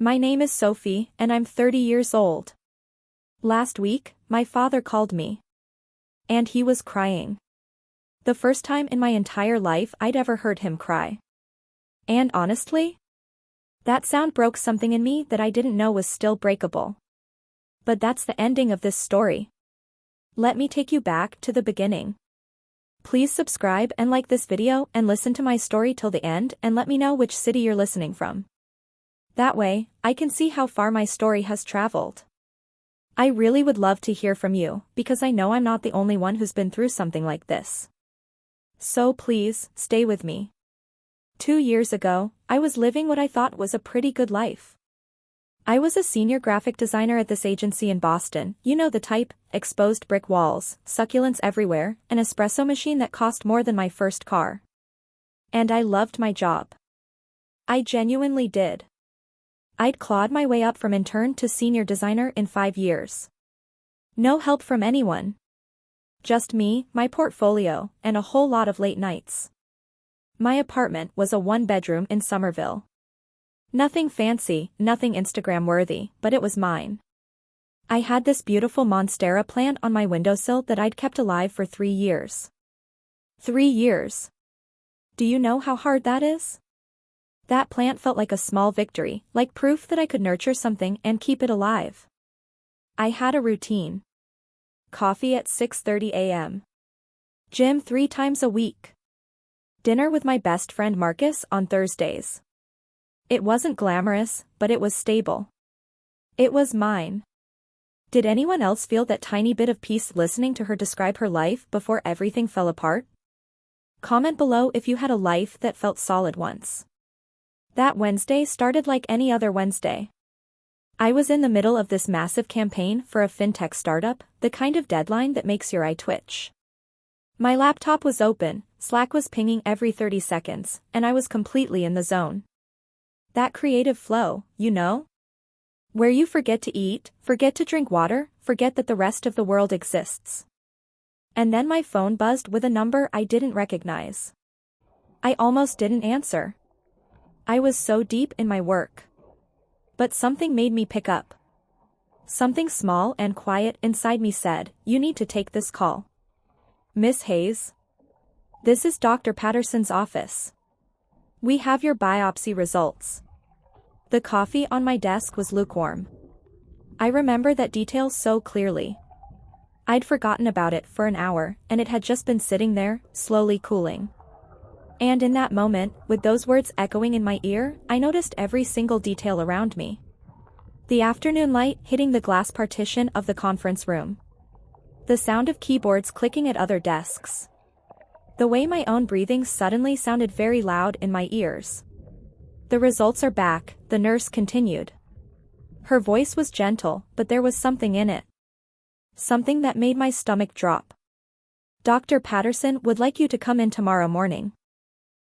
My name is Sophie, and I'm 30 years old. Last week, my father called me. And he was crying. The first time in my entire life I'd ever heard him cry. And honestly, that sound broke something in me that I didn't know was still breakable. But that's the ending of this story. Let me take you back to the beginning. Please subscribe and like this video and listen to my story till the end and let me know which city you're listening from. That way, I can see how far my story has traveled. I really would love to hear from you, because I know I'm not the only one who's been through something like this. So please, stay with me. 2 years ago, I was living what I thought was a pretty good life. I was a senior graphic designer at this agency in Boston, you know the type, exposed brick walls, succulents everywhere, an espresso machine that cost more than my first car. And I loved my job. I genuinely did. I'd clawed my way up from intern to senior designer in 5 years. No help from anyone. Just me, my portfolio, and a whole lot of late nights. My apartment was a 1-bedroom in Somerville. Nothing fancy, nothing Instagram-worthy, but it was mine. I had this beautiful monstera plant on my windowsill that I'd kept alive for 3 years. 3 years. Do you know how hard that is? That plant felt like a small victory, like proof that I could nurture something and keep it alive. I had a routine. Coffee at 6:30 a.m. Gym 3 times a week. Dinner with my best friend Marcus on Thursdays. It wasn't glamorous, but it was stable. It was mine. Did anyone else feel that tiny bit of peace listening to her describe her life before everything fell apart? Comment below if you had a life that felt solid once. That Wednesday started like any other Wednesday. I was in the middle of this massive campaign for a fintech startup, the kind of deadline that makes your eye twitch. My laptop was open, Slack was pinging every 30 seconds, and I was completely in the zone. That creative flow, you know? Where you forget to eat, forget to drink water, forget that the rest of the world exists. And then my phone buzzed with a number I didn't recognize. I almost didn't answer. I was so deep in my work. But something made me pick up. Something small and quiet inside me said, "You need to take this call." "Miss Hayes? This is Dr. Patterson's office. We have your biopsy results." The coffee on my desk was lukewarm. I remember that detail so clearly. I'd forgotten about it for an hour, and it had just been sitting there, slowly cooling. And in that moment, with those words echoing in my ear, I noticed every single detail around me. The afternoon light hitting the glass partition of the conference room. The sound of keyboards clicking at other desks. The way my own breathing suddenly sounded very loud in my ears. "The results are back," the nurse continued. Her voice was gentle, but there was something in it. Something that made my stomach drop. "Dr. Patterson would like you to come in tomorrow morning.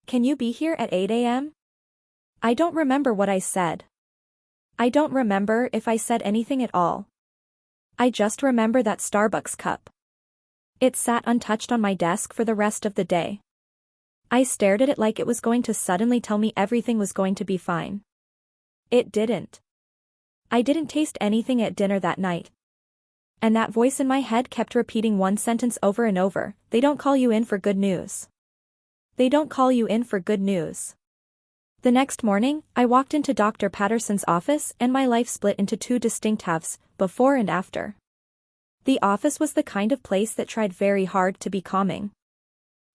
Can you be here at 8 a.m.? I don't remember what I said. I don't remember if I said anything at all. I just remember that Starbucks cup. It sat untouched on my desk for the rest of the day. I stared at it like it was going to suddenly tell me everything was going to be fine. It didn't. I didn't taste anything at dinner that night. And that voice in my head kept repeating one sentence over and over: "They don't call you in for good news. They don't call you in for good news." The next morning, I walked into Dr. Patterson's office and my life split into 2 distinct halves, before and after. The office was the kind of place that tried very hard to be calming.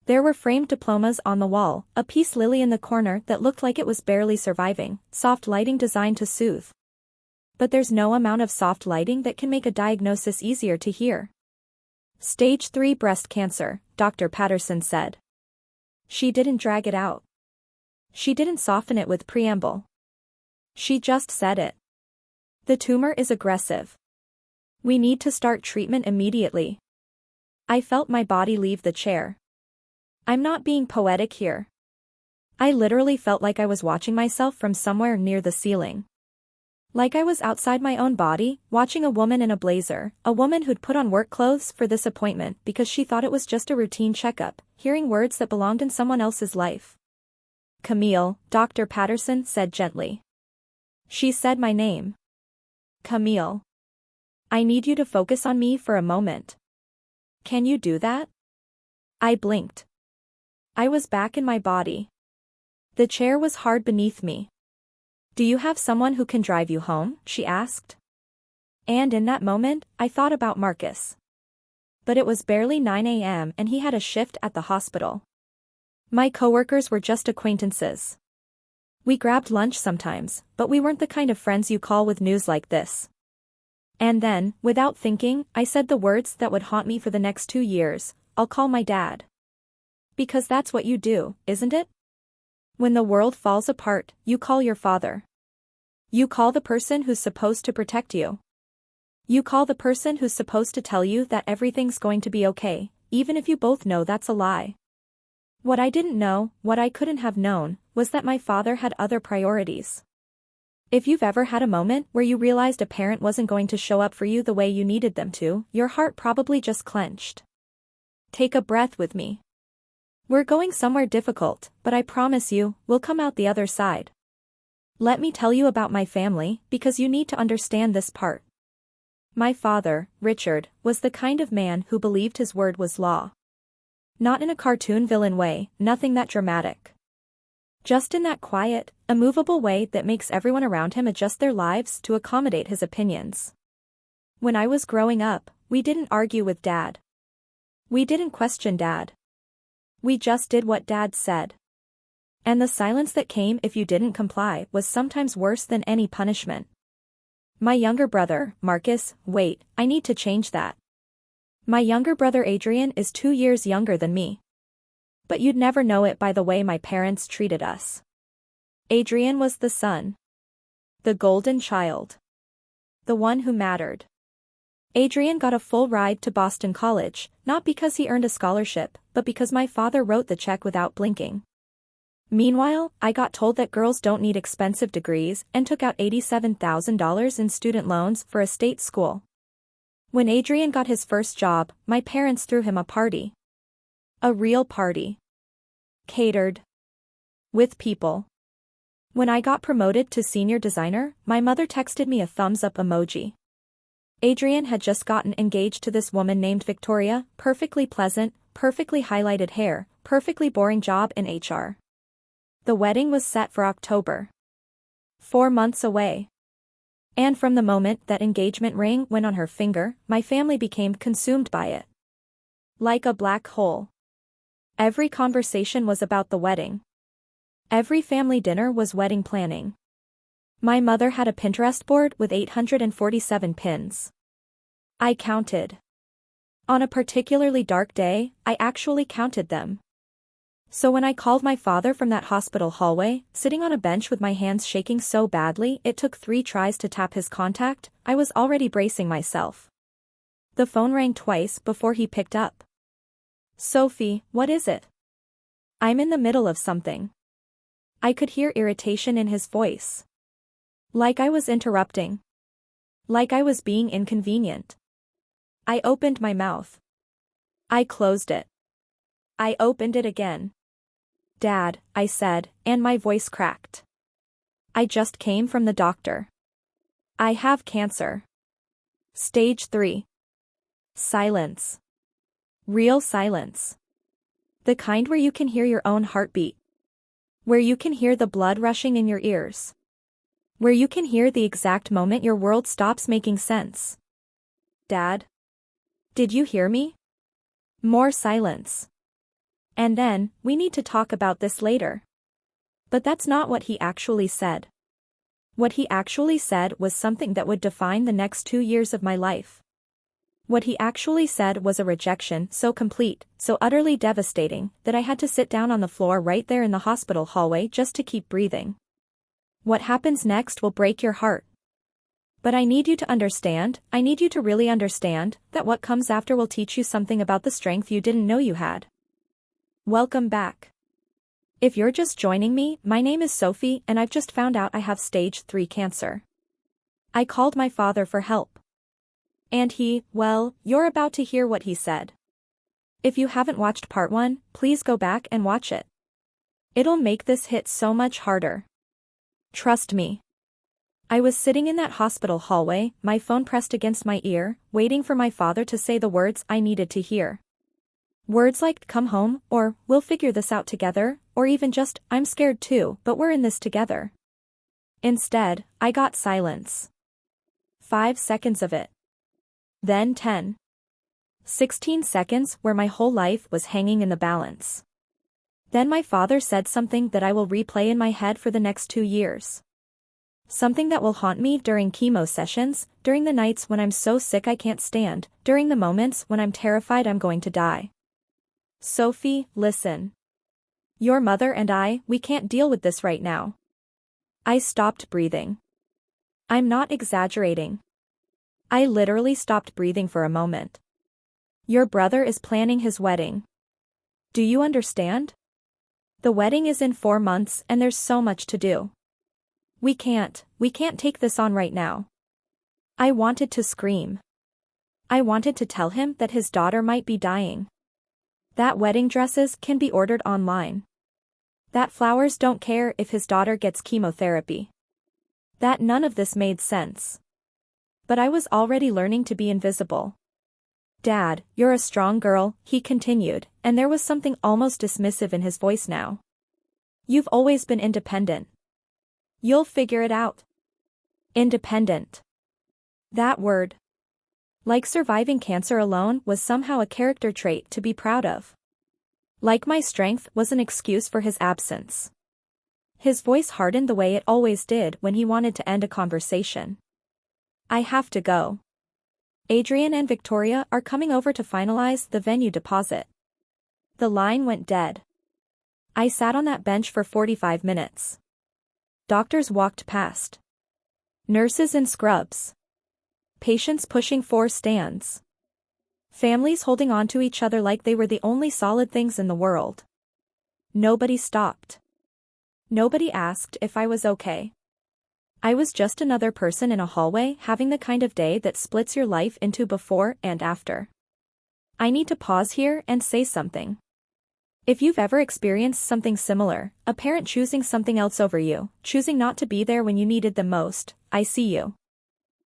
There were framed diplomas on the wall, a peace lily in the corner that looked like it was barely surviving, soft lighting designed to soothe. But there's no amount of soft lighting that can make a diagnosis easier to hear. "Stage 3 breast cancer," Dr. Patterson said. She didn't drag it out. She didn't soften it with preamble. She just said it. "The tumor is aggressive. We need to start treatment immediately." I felt my body leave the chair. I'm not being poetic here. I literally felt like I was watching myself from somewhere near the ceiling. Like I was outside my own body, watching a woman in a blazer, a woman who'd put on work clothes for this appointment because she thought it was just a routine checkup, hearing words that belonged in someone else's life. "Camille," Dr. Patterson said gently. She said my name. Camille. I need you to focus on me for a moment. Can you do that? I blinked. I was back in my body. The chair was hard beneath me. Do you have someone who can drive you home? She asked. And in that moment, I thought about Marcus. But it was barely 9 a.m. and he had a shift at the hospital. My coworkers were just acquaintances. We grabbed lunch sometimes, but we weren't the kind of friends you call with news like this. And then, without thinking, I said the words that would haunt me for the next 2 years, I'll call my dad. Because that's what you do, isn't it? When the world falls apart, you call your father. You call the person who's supposed to protect you. You call the person who's supposed to tell you that everything's going to be okay, even if you both know that's a lie. What I didn't know, what I couldn't have known, was that my father had other priorities. If you've ever had a moment where you realized a parent wasn't going to show up for you the way you needed them to, your heart probably just clenched. Take a breath with me. We're going somewhere difficult, but I promise you, we'll come out the other side. Let me tell you about my family, because you need to understand this part. My father, Richard, was the kind of man who believed his word was law. Not in a cartoon villain way, nothing that dramatic. Just in that quiet, immovable way that makes everyone around him adjust their lives to accommodate his opinions. When I was growing up, we didn't argue with Dad. We didn't question Dad. We just did what Dad said. And the silence that came if you didn't comply was sometimes worse than any punishment. My younger brother, Marcus, wait, I need to change that. My younger brother Adrian is 2 years younger than me. But you'd never know it by the way my parents treated us. Adrian was the son. The golden child. The one who mattered. Adrian got a full ride to Boston College, not because he earned a scholarship, but because my father wrote the check without blinking. Meanwhile, I got told that girls don't need expensive degrees and took out $87,000 in student loans for a state school. When Adrian got his first job, my parents threw him a party. A real party. Catered. With people. When I got promoted to senior designer, my mother texted me a thumbs up emoji. Adrian had just gotten engaged to this woman named Victoria, perfectly pleasant, perfectly highlighted hair, perfectly boring job in HR. The wedding was set for October. 4 months away. And from the moment that engagement ring went on her finger, my family became consumed by it. Like a black hole. Every conversation was about the wedding. Every family dinner was wedding planning. My mother had a Pinterest board with 847 pins. I counted. On a particularly dark day, I actually counted them. So when I called my father from that hospital hallway, sitting on a bench with my hands shaking so badly it took 3 tries to tap his contact, I was already bracing myself. The phone rang twice before he picked up. Sophie, what is it? I'm in the middle of something. I could hear irritation in his voice. Like I was interrupting. Like I was being inconvenient. I opened my mouth. I closed it. I opened it again. Dad, I said, and my voice cracked. I just came from the doctor. I have cancer. Stage 3. Silence. Real silence. The kind where you can hear your own heartbeat. Where you can hear the blood rushing in your ears. Where you can hear the exact moment your world stops making sense. Dad? Did you hear me? More silence. And then, we need to talk about this later. But that's not what he actually said. What he actually said was something that would define the next 2 years of my life. What he actually said was a rejection so complete, so utterly devastating, that I had to sit down on the floor right there in the hospital hallway just to keep breathing. What happens next will break your heart. But I need you to understand, I need you to really understand, that what comes after will teach you something about the strength you didn't know you had. Welcome back. If you're just joining me, my name is Sophie and I've just found out I have stage 3 cancer. I called my father for help. And he, well, you're about to hear what he said. If you haven't watched part 1, please go back and watch it. It'll make this hit so much harder. Trust me. I was sitting in that hospital hallway, my phone pressed against my ear, waiting for my father to say the words I needed to hear. Words like, come home, or, we'll figure this out together, or even just, I'm scared too, but we're in this together. Instead, I got silence. 5 seconds of it. Then 10. 16 seconds where my whole life was hanging in the balance. Then my father said something that I will replay in my head for the next 2 years. Something that will haunt me during chemo sessions, during the nights when I'm so sick I can't stand, during the moments when I'm terrified I'm going to die. Sophie, listen. Your mother and we can't deal with this right now. I stopped breathing. I'm not exaggerating. I literally stopped breathing for a moment. Your brother is planning his wedding. Do you understand? The wedding is in 4 months and there's so much to do. We can't take this on right now. I wanted to scream. I wanted to tell him that his daughter might be dying. That wedding dresses can be ordered online. That flowers don't care if his daughter gets chemotherapy. That none of this made sense. But I was already learning to be invisible. Dad, you're a strong girl, he continued, and there was something almost dismissive in his voice now. You've always been independent. You'll figure it out. Independent. That word. Like surviving cancer alone was somehow a character trait to be proud of. Like my strength was an excuse for his absence. His voice hardened the way it always did when he wanted to end a conversation. I have to go. Adrian and Victoria are coming over to finalize the venue deposit. The line went dead. I sat on that bench for 45 minutes. Doctors walked past. Nurses in scrubs. Patients pushing 4 stands. Families holding on to each other like they were the only solid things in the world. Nobody stopped. Nobody asked if I was okay. I was just another person in a hallway having the kind of day that splits your life into before and after. I need to pause here and say something. If you've ever experienced something similar, a parent choosing something else over you, choosing not to be there when you needed them most, I see you.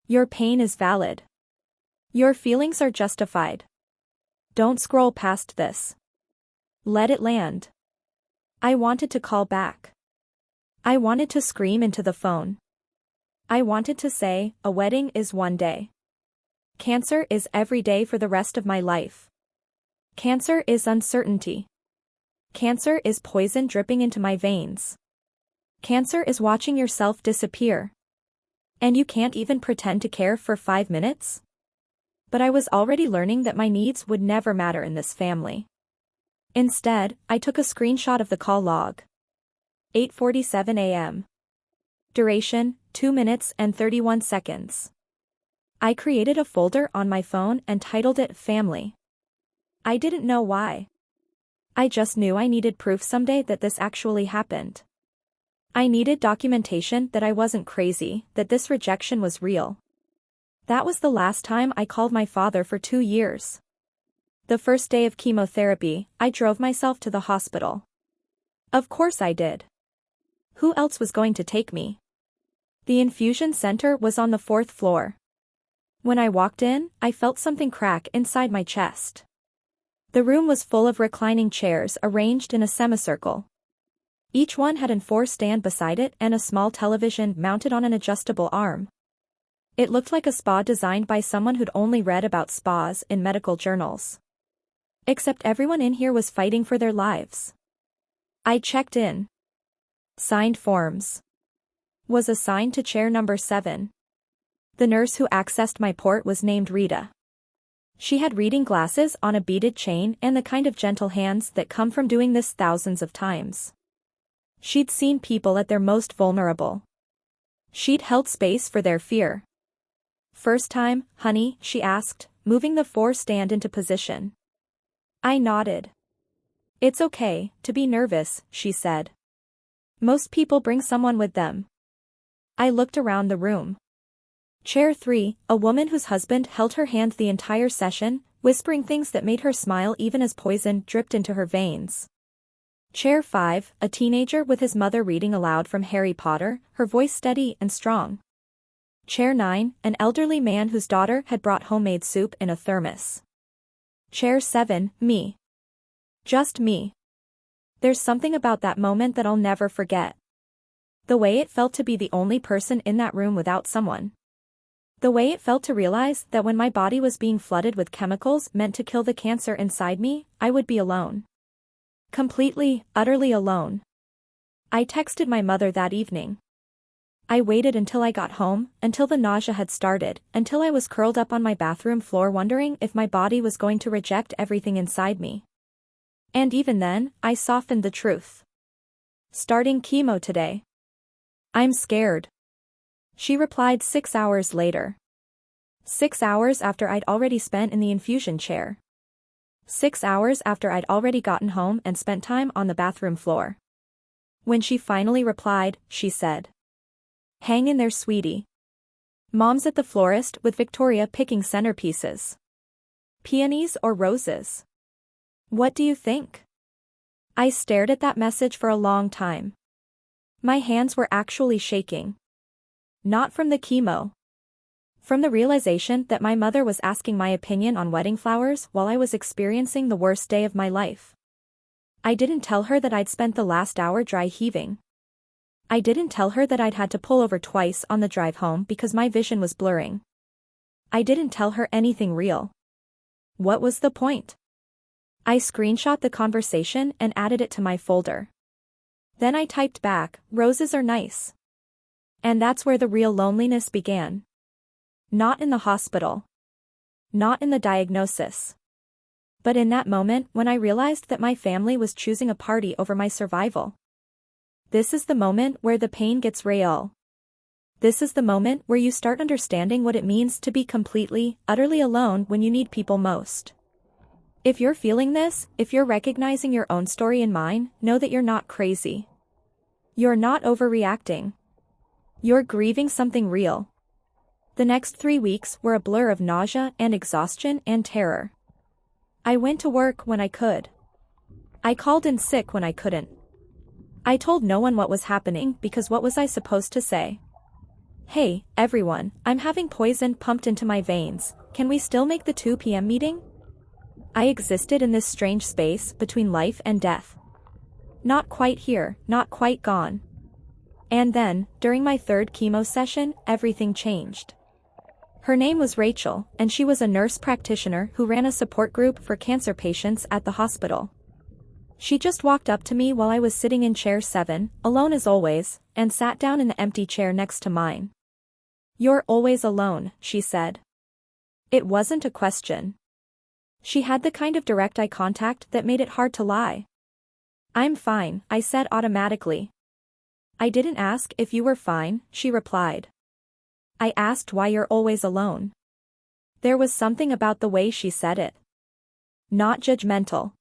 Your pain is valid. Your feelings are justified. Don't scroll past this. Let it land. I wanted to call back. I wanted to scream into the phone. I wanted to say, a wedding is one day. Cancer is every day for the rest of my life. Cancer is uncertainty. Cancer is poison dripping into my veins. Cancer is watching yourself disappear. And you can't even pretend to care for 5 minutes? But I was already learning that my needs would never matter in this family. Instead, I took a screenshot of the call log. 8:47 a.m. Duration, 2 minutes and 31 seconds. I created a folder on my phone and titled it Family. I didn't know why. I just knew I needed proof someday that this actually happened. I needed documentation that I wasn't crazy, that this rejection was real. That was the last time I called my father for 2 years. The first day of chemotherapy, I drove myself to the hospital. Of course I did. Who else was going to take me? The infusion center was on the 4th floor. When I walked in, I felt something crack inside my chest. The room was full of reclining chairs arranged in a semicircle. Each one had an 4 stand beside it and a small television mounted on an adjustable arm. It looked like a spa designed by someone who'd only read about spas in medical journals. Except everyone in here was fighting for their lives. I checked in. Signed forms. Was assigned to chair number 7. The nurse who accessed my port was named Rita. She had reading glasses on a beaded chain and the kind of gentle hands that come from doing this thousands of times. She'd seen people at their most vulnerable. She'd held space for their fear. First time, honey, she asked, moving the 4 stand into position. I nodded. It's okay to be nervous, she said. Most people bring someone with them. I looked around the room. Chair 3, a woman whose husband held her hand the entire session, whispering things that made her smile even as poison dripped into her veins. Chair 5, a teenager with his mother reading aloud from Harry Potter, her voice steady and strong. Chair 9, an elderly man whose daughter had brought homemade soup in a thermos. Chair 7, me. Just me. There's something about that moment that I'll never forget. The way it felt to be the only person in that room without someone. The way it felt to realize that when my body was being flooded with chemicals meant to kill the cancer inside me, I would be alone. Completely, utterly alone. I texted my mother that evening. I waited until I got home, until the nausea had started, until I was curled up on my bathroom floor wondering if my body was going to reject everything inside me. And even then, I softened the truth. Starting chemo today. I'm scared. She replied 6 hours later. 6 hours after I'd already spent in the infusion chair. 6 hours after I'd already gotten home and spent time on the bathroom floor. When she finally replied, she said, "Hang in there, sweetie. Mom's at the florist with Victoria picking centerpieces. Peonies or roses? What do you think?" I stared at that message for a long time. My hands were actually shaking. Not from the chemo. From the realization that my mother was asking my opinion on wedding flowers while I was experiencing the worst day of my life. I didn't tell her that I'd spent the last hour dry heaving. I didn't tell her that I'd had to pull over twice on the drive home because my vision was blurring. I didn't tell her anything real. What was the point? I screenshot the conversation and added it to my folder. Then I typed back, "Roses are nice." And that's where the real loneliness began. Not in the hospital. Not in the diagnosis. But in that moment when I realized that my family was choosing a party over my survival. This is the moment where the pain gets real. This is the moment where you start understanding what it means to be completely, utterly alone when you need people most. If you're feeling this, if you're recognizing your own story and mine, know that you're not crazy. You're not overreacting. You're grieving something real. The next 3 weeks were a blur of nausea and exhaustion and terror. I went to work when I could. I called in sick when I couldn't. I told no one what was happening because what was I supposed to say? "Hey, everyone, I'm having poison pumped into my veins, can we still make the 2 p.m. meeting?" I existed in this strange space between life and death. Not quite here, not quite gone. And then, during my 3rd chemo session, everything changed. Her name was Rachel, and she was a nurse practitioner who ran a support group for cancer patients at the hospital. She just walked up to me while I was sitting in chair 7, alone as always, and sat down in the empty chair next to mine. "You're always alone," she said. It wasn't a question. She had the kind of direct eye contact that made it hard to lie. "I'm fine," I said automatically. "I didn't ask if you were fine," she replied. "I asked why you're always alone." There was something about the way she said it. Not judgmental.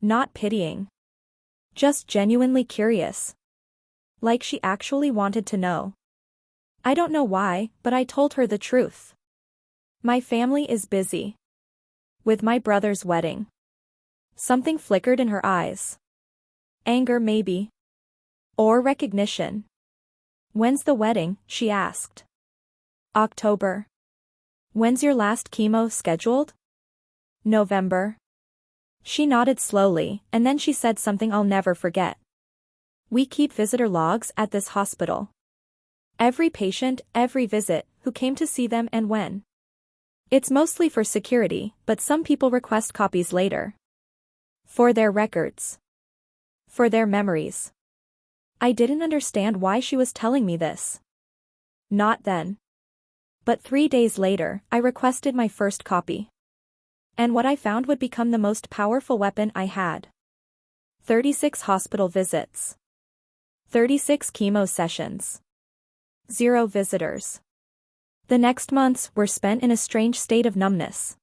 Not pitying. Just genuinely curious. Like she actually wanted to know. I don't know why, but I told her the truth. My family is busy. With my brother's wedding. Something flickered in her eyes. Anger maybe. Or recognition. "When's the wedding?" she asked. "October." "When's your last chemo scheduled?" "November." She nodded slowly, and then she said something I'll never forget. "We keep visitor logs at this hospital. Every patient, every visit, who came to see them and when. It's mostly for security, but some people request copies later. For their records. For their memories." I didn't understand why she was telling me this. Not then. But 3 days later, I requested my first copy. And what I found would become the most powerful weapon I had. 36 hospital visits. 36 chemo sessions. 0 visitors. The next months were spent in a strange state of numbness.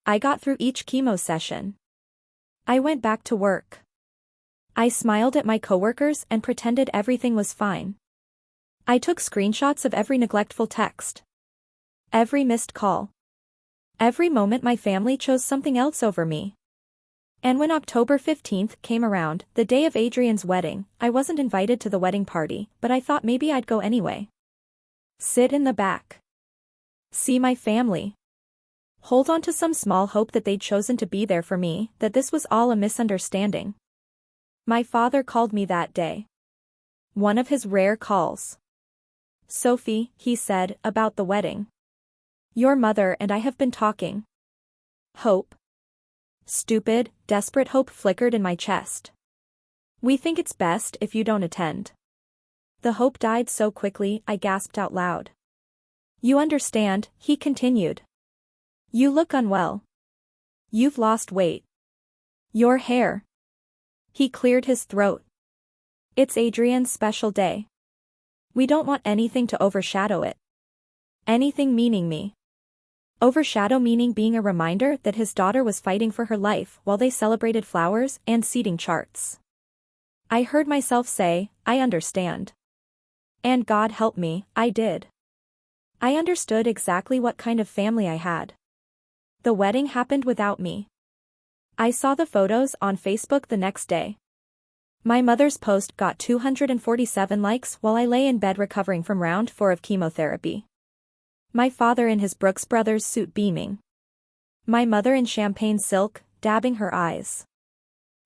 I got through each chemo session. I went back to work. I smiled at my coworkers and pretended everything was fine. I took screenshots of every neglectful text. Every missed call. Every moment my family chose something else over me. And when October 15th came around, the day of Adrian's wedding, I wasn't invited to the wedding party, but I thought maybe I'd go anyway. Sit in the back. See my family. Hold on to some small hope that they'd chosen to be there for me, that this was all a misunderstanding. My father called me that day. One of his rare calls. Sophie, he said, about the wedding. Your mother and I have been talking. Hope. Stupid, desperate hope flickered in my chest. We think it's best if you don't attend. The hope died so quickly I gasped out loud. You understand, he continued. You look unwell. You've lost weight. Your hair. He cleared his throat. It's Adrian's special day. We don't want anything to overshadow it. Anything meaning me. Overshadow meaning being a reminder that his daughter was fighting for her life while they celebrated flowers and seating charts. I heard myself say, I understand. And God help me, I did. I understood exactly what kind of family I had. The wedding happened without me. I saw the photos on Facebook the next day. My mother's post got 247 likes while I lay in bed recovering from round 4 of chemotherapy. My father in his Brooks Brothers suit beaming. My mother in champagne silk, dabbing her eyes.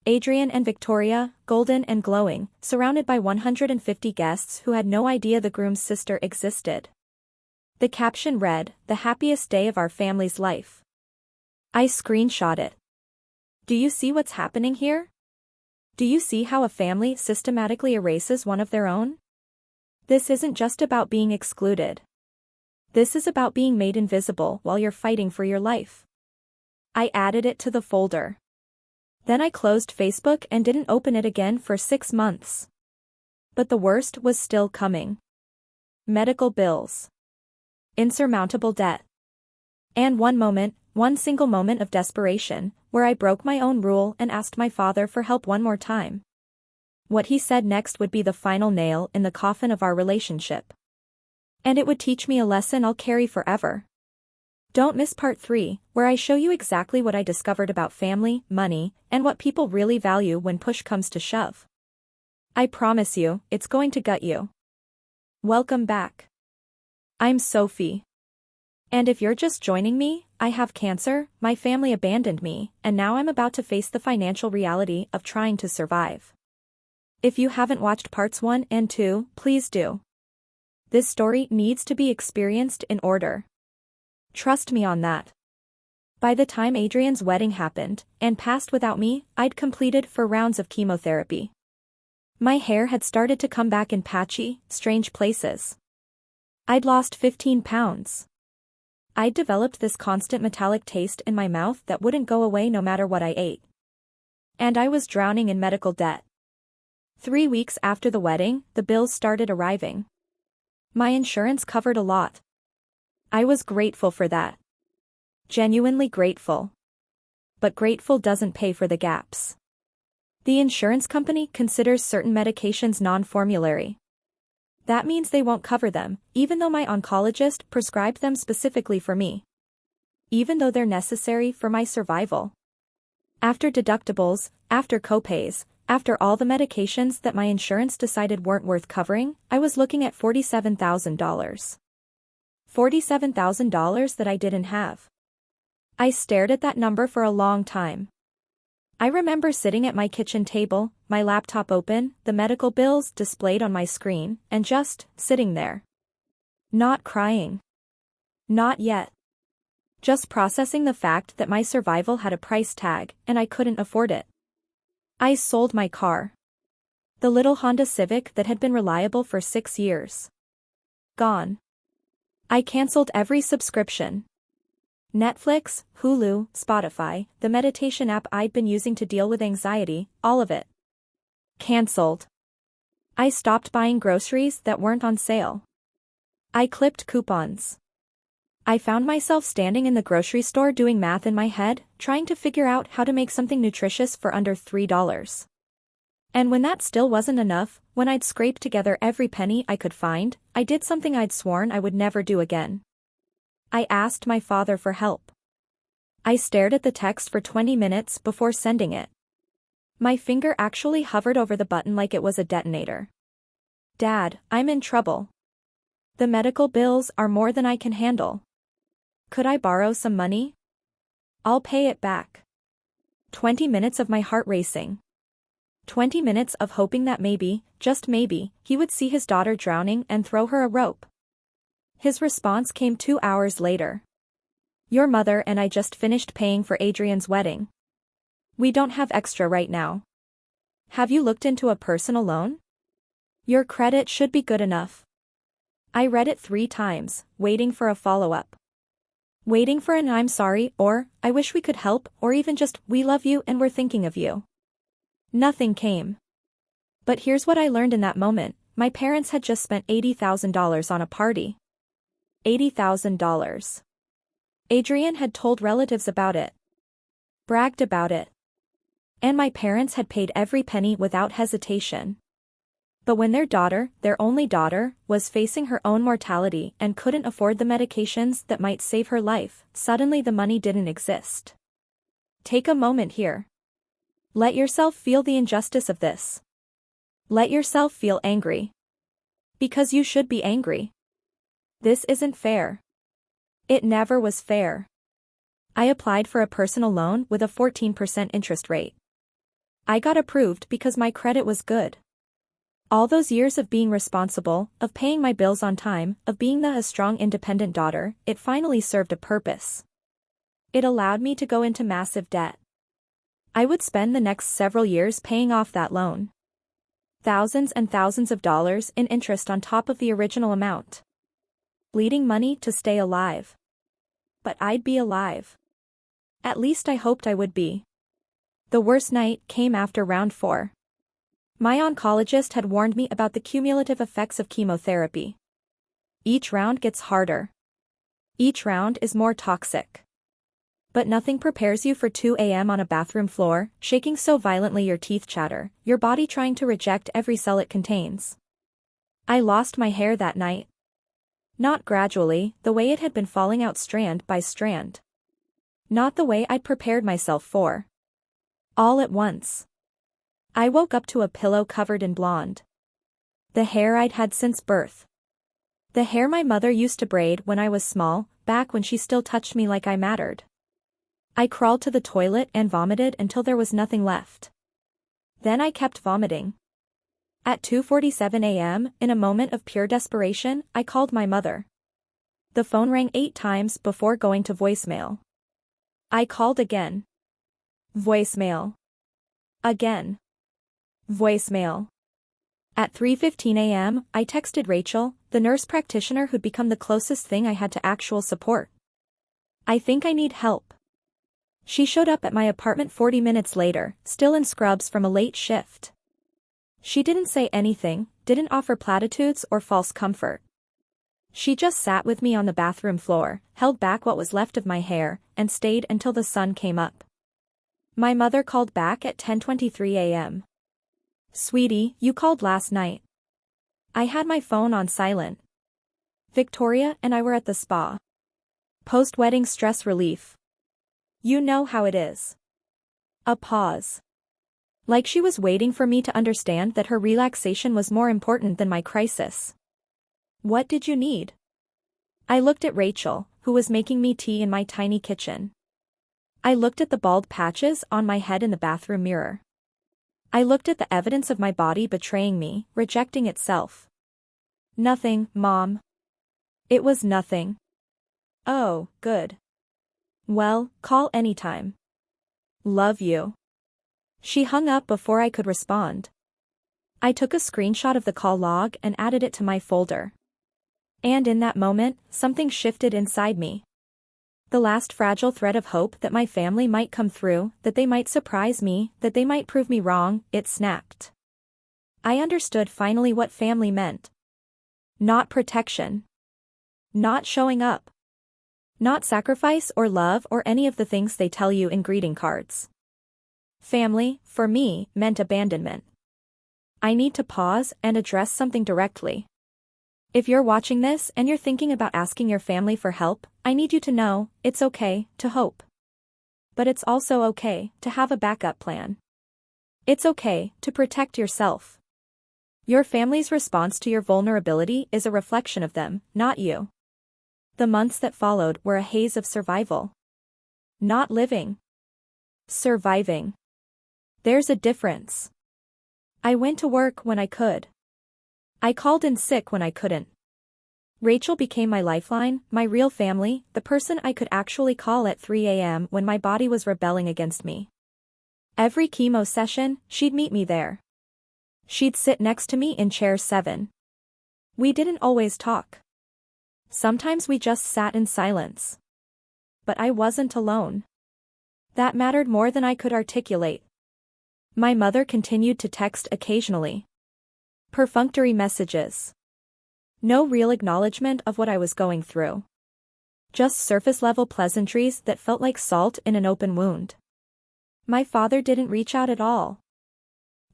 Adrian and Victoria, golden and glowing, surrounded by 150 guests who had no idea the groom's sister existed. The caption read, "The happiest day of our family's life." I screenshot it. Do you see what's happening here? Do you see how a family systematically erases one of their own? This isn't just about being excluded. This is about being made invisible while you're fighting for your life. I added it to the folder. Then I closed Facebook and didn't open it again for 6 months. But the worst was still coming. Medical bills. Insurmountable debt. And one single moment of desperation, where I broke my own rule and asked my father for help one more time. What he said next would be the final nail in the coffin of our relationship. And it would teach me a lesson I'll carry forever. Don't miss part 3, where I show you exactly what I discovered about family, money, and what people really value when push comes to shove. I promise you, it's going to gut you. Welcome back. I'm Sophie. And if you're just joining me, I have cancer, my family abandoned me, and now I'm about to face the financial reality of trying to survive. If you haven't watched parts 1 and 2, please do. This story needs to be experienced in order. Trust me on that. By the time Adrian's wedding happened, and passed without me, I'd completed 4 rounds of chemotherapy. My hair had started to come back in patchy, strange places. I'd lost 15 pounds. I'd developed this constant metallic taste in my mouth that wouldn't go away no matter what I ate. And I was drowning in medical debt. 3 weeks after the wedding, the bills started arriving. My insurance covered a lot. I was grateful for that. Genuinely grateful. But grateful doesn't pay for the gaps. The insurance company considers certain medications non-formulary. That means they won't cover them, even though my oncologist prescribed them specifically for me. Even though they're necessary for my survival. After deductibles, after copays, after all the medications that my insurance decided weren't worth covering, I was looking at $47,000. $47,000 that I didn't have. I stared at that number for a long time. I remember sitting at my kitchen table, my laptop open, the medical bills displayed on my screen, and just sitting there. Not crying. Not yet. Just processing the fact that my survival had a price tag, and I couldn't afford it. I sold my car. The little Honda Civic that had been reliable for 6 years. Gone. I canceled every subscription. Netflix, Hulu, Spotify, the meditation app I'd been using to deal with anxiety, all of it. Cancelled. I stopped buying groceries that weren't on sale. I clipped coupons. I found myself standing in the grocery store doing math in my head, trying to figure out how to make something nutritious for under $3. And when that still wasn't enough, when I'd scraped together every penny I could find, I did something I'd sworn I would never do again. I asked my father for help. I stared at the text for 20 minutes before sending it. My finger actually hovered over the button like it was a detonator. Dad, I'm in trouble. The medical bills are more than I can handle. Could I borrow some money? I'll pay it back. 20 minutes of my heart racing. 20 minutes of hoping that maybe, just maybe, he would see his daughter drowning and throw her a rope. His response came 2 hours later. Your mother and I just finished paying for Adrian's wedding. We don't have extra right now. Have you looked into a personal loan? Your credit should be good enough. I read it 3 times, waiting for a follow-up. Waiting for an I'm sorry or, I wish we could help or even just, we love you and we're thinking of you. Nothing came. But here's what I learned in that moment, my parents had just spent $80,000 on a party. $80,000. Adrian had told relatives about it. Bragged about it. And my parents had paid every penny without hesitation. But when their daughter, their only daughter, was facing her own mortality and couldn't afford the medications that might save her life, suddenly the money didn't exist. Take a moment here. Let yourself feel the injustice of this. Let yourself feel angry. Because you should be angry. This isn't fair. It never was fair. I applied for a personal loan with a 14% interest rate. I got approved because my credit was good. All those years of being responsible, of paying my bills on time, of being a strong independent daughter, it finally served a purpose. It allowed me to go into massive debt. I would spend the next several years paying off that loan. Thousands and thousands of dollars in interest on top of the original amount. Bleeding money to stay alive. But I'd be alive. At least I hoped I would be. The worst night came after round 4. My oncologist had warned me about the cumulative effects of chemotherapy. Each round gets harder. Each round is more toxic. But nothing prepares you for 2 a.m. on a bathroom floor, shaking so violently your teeth chatter, your body trying to reject every cell it contains. I lost my hair that night. Not gradually, the way it had been falling out strand by strand. Not the way I'd prepared myself for. All at once. I woke up to a pillow covered in blonde. The hair I'd had since birth. The hair my mother used to braid when I was small, back when she still touched me like I mattered. I crawled to the toilet and vomited until there was nothing left. Then I kept vomiting. At 2:47 a.m., in a moment of pure desperation, I called my mother. The phone rang 8 times before going to voicemail. I called again. Voicemail. Again. Voicemail. At 3:15 a.m., I texted Rachel, the nurse practitioner who'd become the closest thing I had to actual support. I think I need help. She showed up at my apartment 40 minutes later, still in scrubs from a late shift. She didn't say anything, didn't offer platitudes or false comfort. She just sat with me on the bathroom floor, held back what was left of my hair, and stayed until the sun came up. My mother called back at 10:23 a.m. Sweetie, you called last night. I had my phone on silent. Victoria and I were at the spa. Post-wedding stress relief. You know how it is. A pause. Like she was waiting for me to understand that her relaxation was more important than my crisis. What did you need? I looked at Rachel, who was making me tea in my tiny kitchen. I looked at the bald patches on my head in the bathroom mirror. I looked at the evidence of my body betraying me, rejecting itself. Nothing, Mom. It was nothing. Oh, good. Well, call anytime. Love you. She hung up before I could respond. I took a screenshot of the call log and added it to my folder. And in that moment, something shifted inside me. The last fragile thread of hope that my family might come through, that they might surprise me, that they might prove me wrong, it snapped. I understood finally what family meant. Not protection. Not showing up. Not sacrifice or love or any of the things they tell you in greeting cards. Family, for me, meant abandonment. I need to pause and address something directly. If you're watching this and you're thinking about asking your family for help, I need you to know, it's okay to hope. But it's also okay to have a backup plan. It's okay to protect yourself. Your family's response to your vulnerability is a reflection of them, not you. The months that followed were a haze of survival. Not living. Surviving. There's a difference. I went to work when I could. I called in sick when I couldn't. Rachel became my lifeline, my real family, the person I could actually call at 3 a.m. when my body was rebelling against me. Every chemo session, she'd meet me there. She'd sit next to me in chair 7. We didn't always talk. Sometimes we just sat in silence. But I wasn't alone. That mattered more than I could articulate. My mother continued to text occasionally. Perfunctory messages. No real acknowledgement of what I was going through. Just surface-level pleasantries that felt like salt in an open wound. My father didn't reach out at all.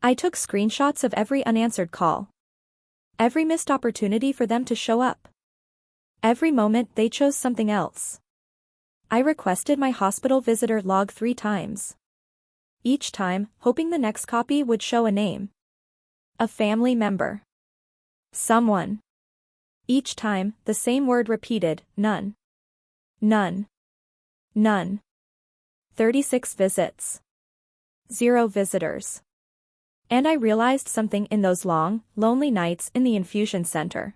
I took screenshots of every unanswered call. Every missed opportunity for them to show up. Every moment they chose something else. I requested my hospital visitor log 3 times. Each time, hoping the next copy would show a name. A family member. Someone. Each time, the same word repeated, none. None. None. 36 visits. 0 visitors. And I realized something in those long, lonely nights in the infusion center.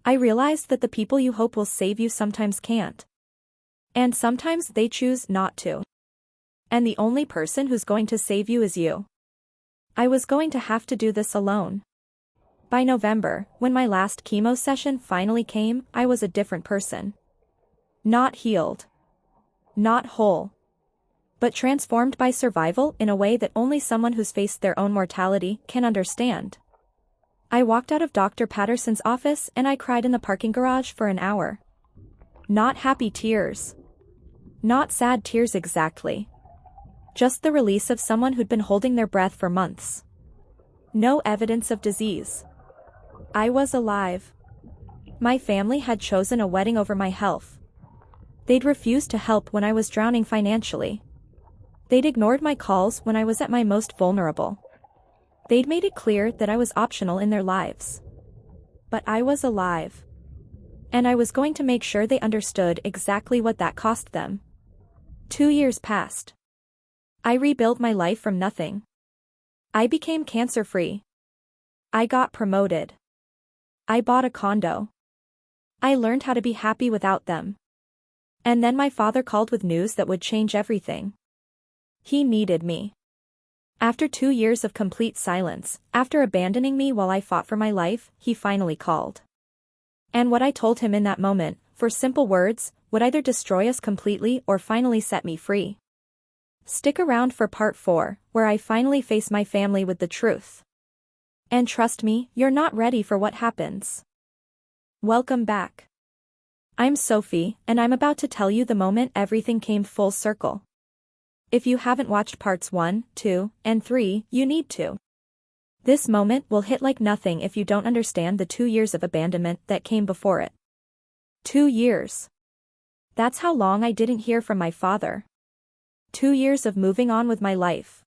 I realized that the people you hope will save you sometimes can't. And sometimes they choose not to. And the only person who's going to save you is you. I was going to have to do this alone. By November, when my last chemo session finally came, I was a different person. Not healed. Not whole. But transformed by survival in a way that only someone who's faced their own mortality can understand. I walked out of Dr. Patterson's office and I cried in the parking garage for an hour. Not happy tears. Not sad tears exactly. Just the release of someone who'd been holding their breath for months. No evidence of disease. I was alive. My family had chosen a wedding over my health. They'd refused to help when I was drowning financially. They'd ignored my calls when I was at my most vulnerable. They'd made it clear that I was optional in their lives. But I was alive. And I was going to make sure they understood exactly what that cost them. 2 years passed. I rebuilt my life from nothing. I became cancer-free. I got promoted. I bought a condo. I learned how to be happy without them. And then my father called with news that would change everything. He needed me. After 2 years of complete silence, after abandoning me while I fought for my life, he finally called. And what I told him in that moment, for simple words, would either destroy us completely or finally set me free. Stick around for part 4, where I finally face my family with the truth. And trust me, you're not ready for what happens. Welcome back. I'm Sophie, and I'm about to tell you the moment everything came full circle. If you haven't watched parts 1, 2, and 3, you need to. This moment will hit like nothing if you don't understand the 2 years of abandonment that came before it. 2 years. That's how long I didn't hear from my father. 2 years of moving on with my life.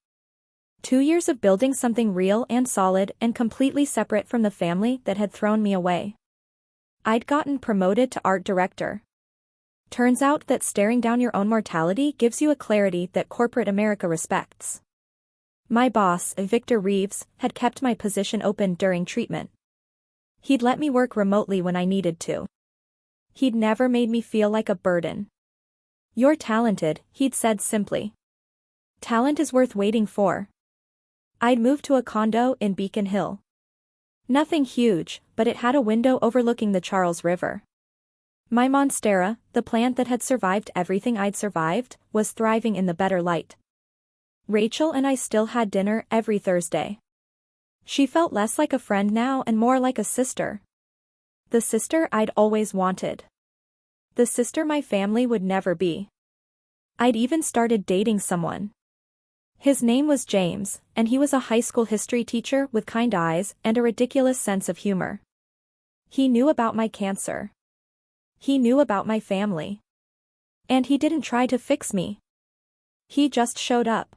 2 years of building something real and solid and completely separate from the family that had thrown me away. I'd gotten promoted to art director. Turns out that staring down your own mortality gives you a clarity that corporate America respects. My boss, Victor Reeves, had kept my position open during treatment. He'd let me work remotely when I needed to. He'd never made me feel like a burden. You're talented, he'd said simply. Talent is worth waiting for. I'd moved to a condo in Beacon Hill. Nothing huge, but it had a window overlooking the Charles River. My monstera, the plant that had survived everything I'd survived, was thriving in the better light. Rachel and I still had dinner every Thursday. She felt less like a friend now and more like a sister. The sister I'd always wanted. The sister my family would never be. I'd even started dating someone. His name was James, and he was a high school history teacher with kind eyes and a ridiculous sense of humor. He knew about my cancer. He knew about my family. And he didn't try to fix me. He just showed up.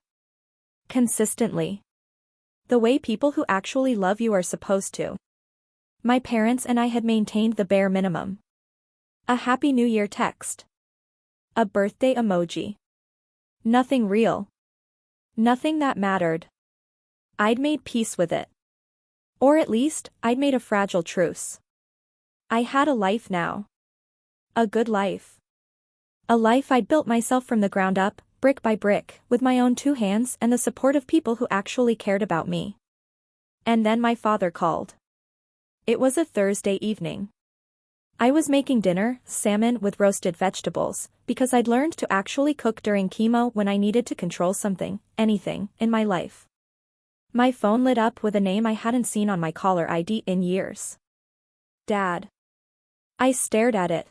Consistently. The way people who actually love you are supposed to. My parents and I had maintained the bare minimum. A Happy New Year text. A birthday emoji. Nothing real. Nothing that mattered. I'd made peace with it. Or at least, I'd made a fragile truce. I had a life now. A good life. A life I'd built myself from the ground up, brick by brick, with my own 2 hands and the support of people who actually cared about me. And then my father called. It was a Thursday evening. I was making dinner, salmon with roasted vegetables, because I'd learned to actually cook during chemo when I needed to control something, anything, in my life. My phone lit up with a name I hadn't seen on my caller ID in years. Dad. I stared at it.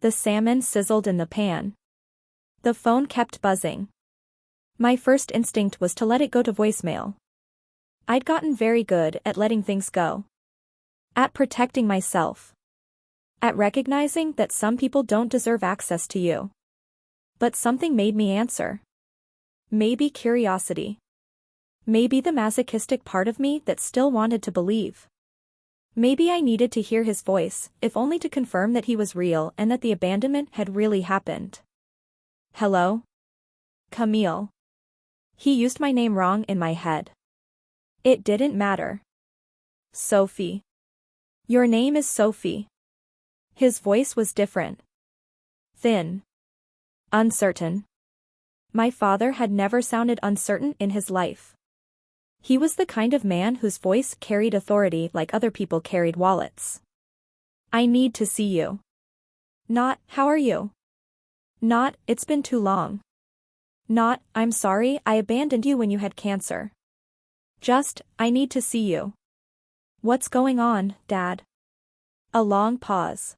The salmon sizzled in the pan. The phone kept buzzing. My first instinct was to let it go to voicemail. I'd gotten very good at letting things go. At protecting myself. At recognizing that some people don't deserve access to you. But something made me answer. Maybe curiosity. Maybe the masochistic part of me that still wanted to believe. Maybe I needed to hear his voice, if only to confirm that he was real and that the abandonment had really happened. Hello? Camille. He used my name wrong in my head. It didn't matter. Sophie. Your name is Sophie. His voice was different. Thin. Uncertain. My father had never sounded uncertain in his life. He was the kind of man whose voice carried authority like other people carried wallets. I need to see you. Not, how are you? Not, it's been too long. Not, I'm sorry I abandoned you when you had cancer. Just, I need to see you. What's going on, Dad? A long pause.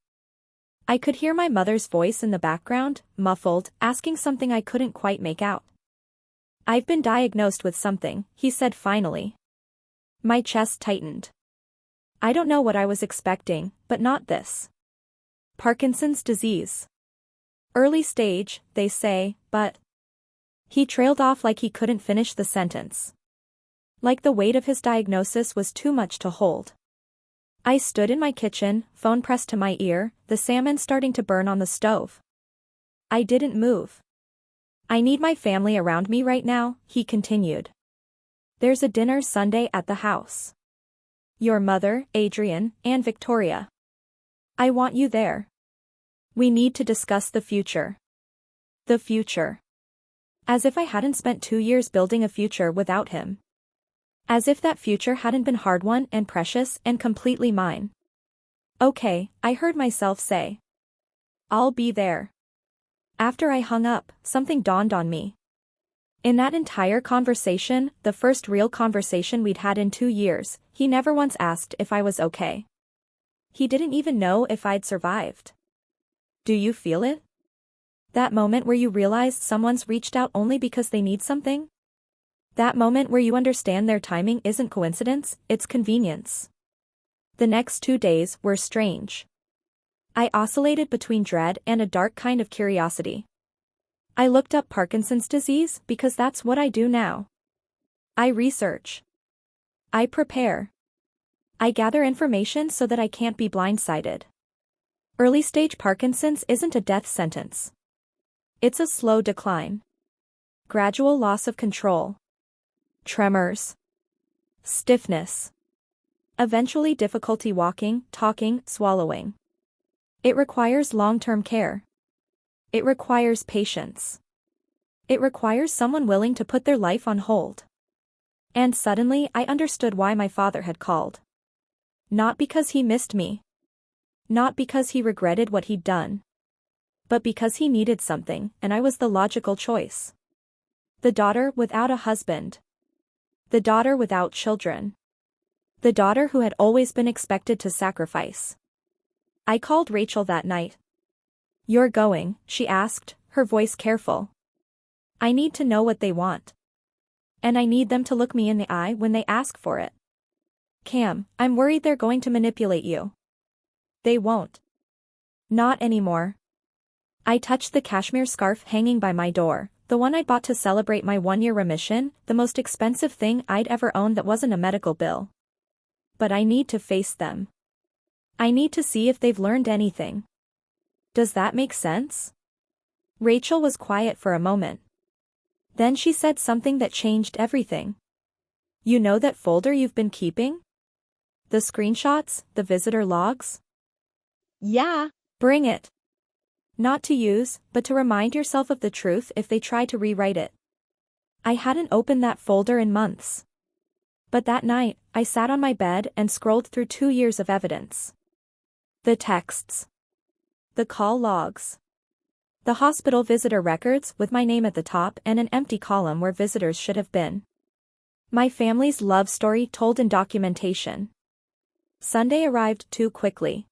I could hear my mother's voice in the background, muffled, asking something I couldn't quite make out. I've been diagnosed with something, he said finally. My chest tightened. I don't know what I was expecting, but not this. Parkinson's disease. Early stage, they say, but... He trailed off like he couldn't finish the sentence. Like the weight of his diagnosis was too much to hold. I stood in my kitchen, phone pressed to my ear, the salmon starting to burn on the stove. I didn't move. I need my family around me right now, he continued. There's a dinner Sunday at the house. Your mother, Adrian, and Victoria. I want you there. We need to discuss the future. The future. As if I hadn't spent 2 years building a future without him. As if that future hadn't been hard-won and precious and completely mine. Okay, I heard myself say. I'll be there. After I hung up, something dawned on me. In that entire conversation, the first real conversation we'd had in 2 years, he never once asked if I was okay. He didn't even know if I'd survived. Do you feel it? That moment where you realize someone's reached out only because they need something? That moment where you understand their timing isn't coincidence, it's convenience. The next 2 days were strange. I oscillated between dread and a dark kind of curiosity. I looked up Parkinson's disease because that's what I do now. I research. I prepare. I gather information so that I can't be blindsided. Early-stage Parkinson's isn't a death sentence. It's a slow decline. Gradual loss of control. Tremors. Stiffness. Eventually difficulty walking, talking, swallowing. It requires long-term care. It requires patience. It requires someone willing to put their life on hold. And suddenly I understood why my father had called. Not because he missed me. Not because he regretted what he'd done. But because he needed something, and I was the logical choice. The daughter without a husband. The daughter without children. The daughter who had always been expected to sacrifice. I called Rachel that night. You're going, she asked, her voice careful. I need to know what they want. And I need them to look me in the eye when they ask for it. Cam, I'm worried they're going to manipulate you. They won't. Not anymore. I touched the cashmere scarf hanging by my door, The one I'd bought to celebrate my 1-year remission, the most expensive thing I'd ever owned that wasn't a medical bill. But I need to face them. I need to see if they've learned anything. Does that make sense? Rachel was quiet for a moment. Then she said something that changed everything. You know that folder you've been keeping? The screenshots, the visitor logs? Yeah. Bring it. Not to use, but to remind yourself of the truth if they try to rewrite it. I hadn't opened that folder in months. But that night, I sat on my bed and scrolled through 2 years of evidence. The texts. The call logs. The hospital visitor records with my name at the top and an empty column where visitors should have been. My family's love story told in documentation. Sunday arrived too quickly.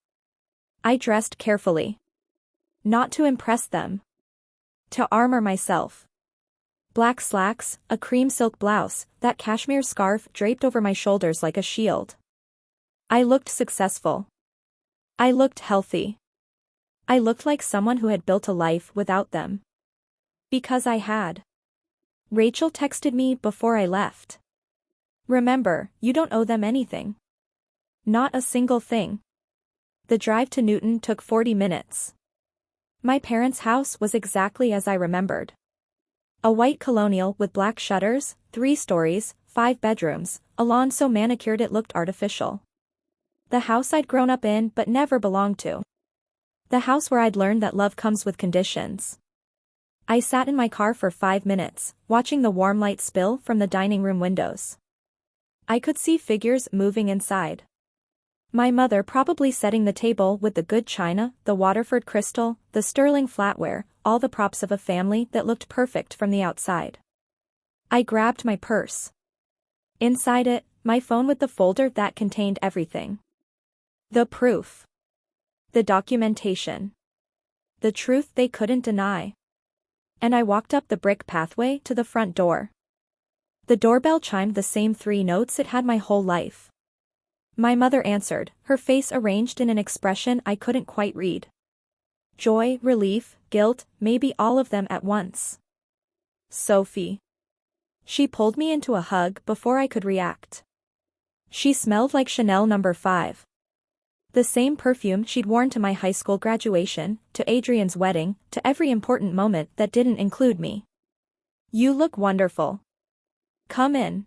I dressed carefully. Not to impress them. To armor myself. Black slacks, a cream silk blouse, that cashmere scarf draped over my shoulders like a shield. I looked successful. I looked healthy. I looked like someone who had built a life without them. Because I had. Rachel texted me before I left. Remember, you don't owe them anything. Not a single thing. The drive to Newton took 40 minutes. My parents' house was exactly as I remembered. A white colonial with black shutters, 3 stories, 5 bedrooms, a lawn so manicured it looked artificial. The house I'd grown up in but never belonged to. The house where I'd learned that love comes with conditions. I sat in my car for 5 minutes, watching the warm light spill from the dining room windows. I could see figures moving inside. My mother probably setting the table with the good china, the Waterford crystal, the sterling flatware, all the props of a family that looked perfect from the outside. I grabbed my purse. Inside it, my phone with the folder that contained everything. The proof. The documentation. The truth they couldn't deny. And I walked up the brick pathway to the front door. The doorbell chimed the same 3 notes it had my whole life. My mother answered, her face arranged in an expression I couldn't quite read. Joy, relief, guilt, maybe all of them at once. Sophie. She pulled me into a hug before I could react. She smelled like Chanel No. 5. The same perfume she'd worn to my high school graduation, to Adrian's wedding, to every important moment that didn't include me. You look wonderful. Come in.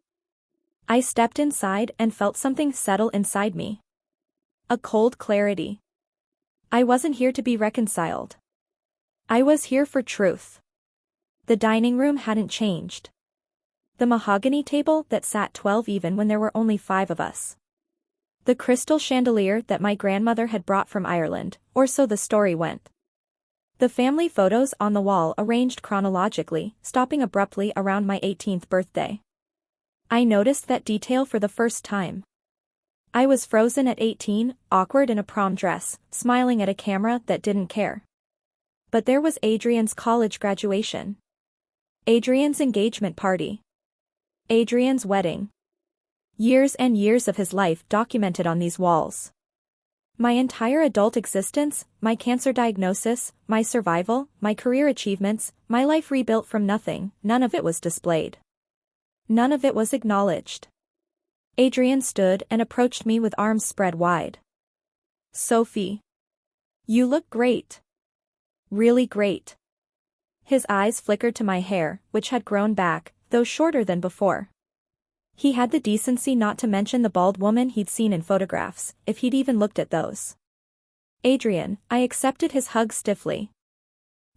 I stepped inside and felt something settle inside me. A cold clarity. I wasn't here to be reconciled. I was here for truth. The dining room hadn't changed. The mahogany table that sat 12 even when there were only 5 of us. The crystal chandelier that my grandmother had brought from Ireland, or so the story went. The family photos on the wall arranged chronologically, stopping abruptly around my 18th birthday. I noticed that detail for the first time. I was frozen at 18, awkward in a prom dress, smiling at a camera that didn't care. But there was Adrian's college graduation. Adrian's engagement party. Adrian's wedding. Years and years of his life documented on these walls. My entire adult existence, my cancer diagnosis, my survival, my career achievements, my life rebuilt from nothing, none of it was displayed. None of it was acknowledged. Adrian stood and approached me with arms spread wide. Sophie. You look great. Really great. His eyes flickered to my hair, which had grown back, though shorter than before. He had the decency not to mention the bald woman he'd seen in photographs, if he'd even looked at those. Adrian, I accepted his hug stiffly.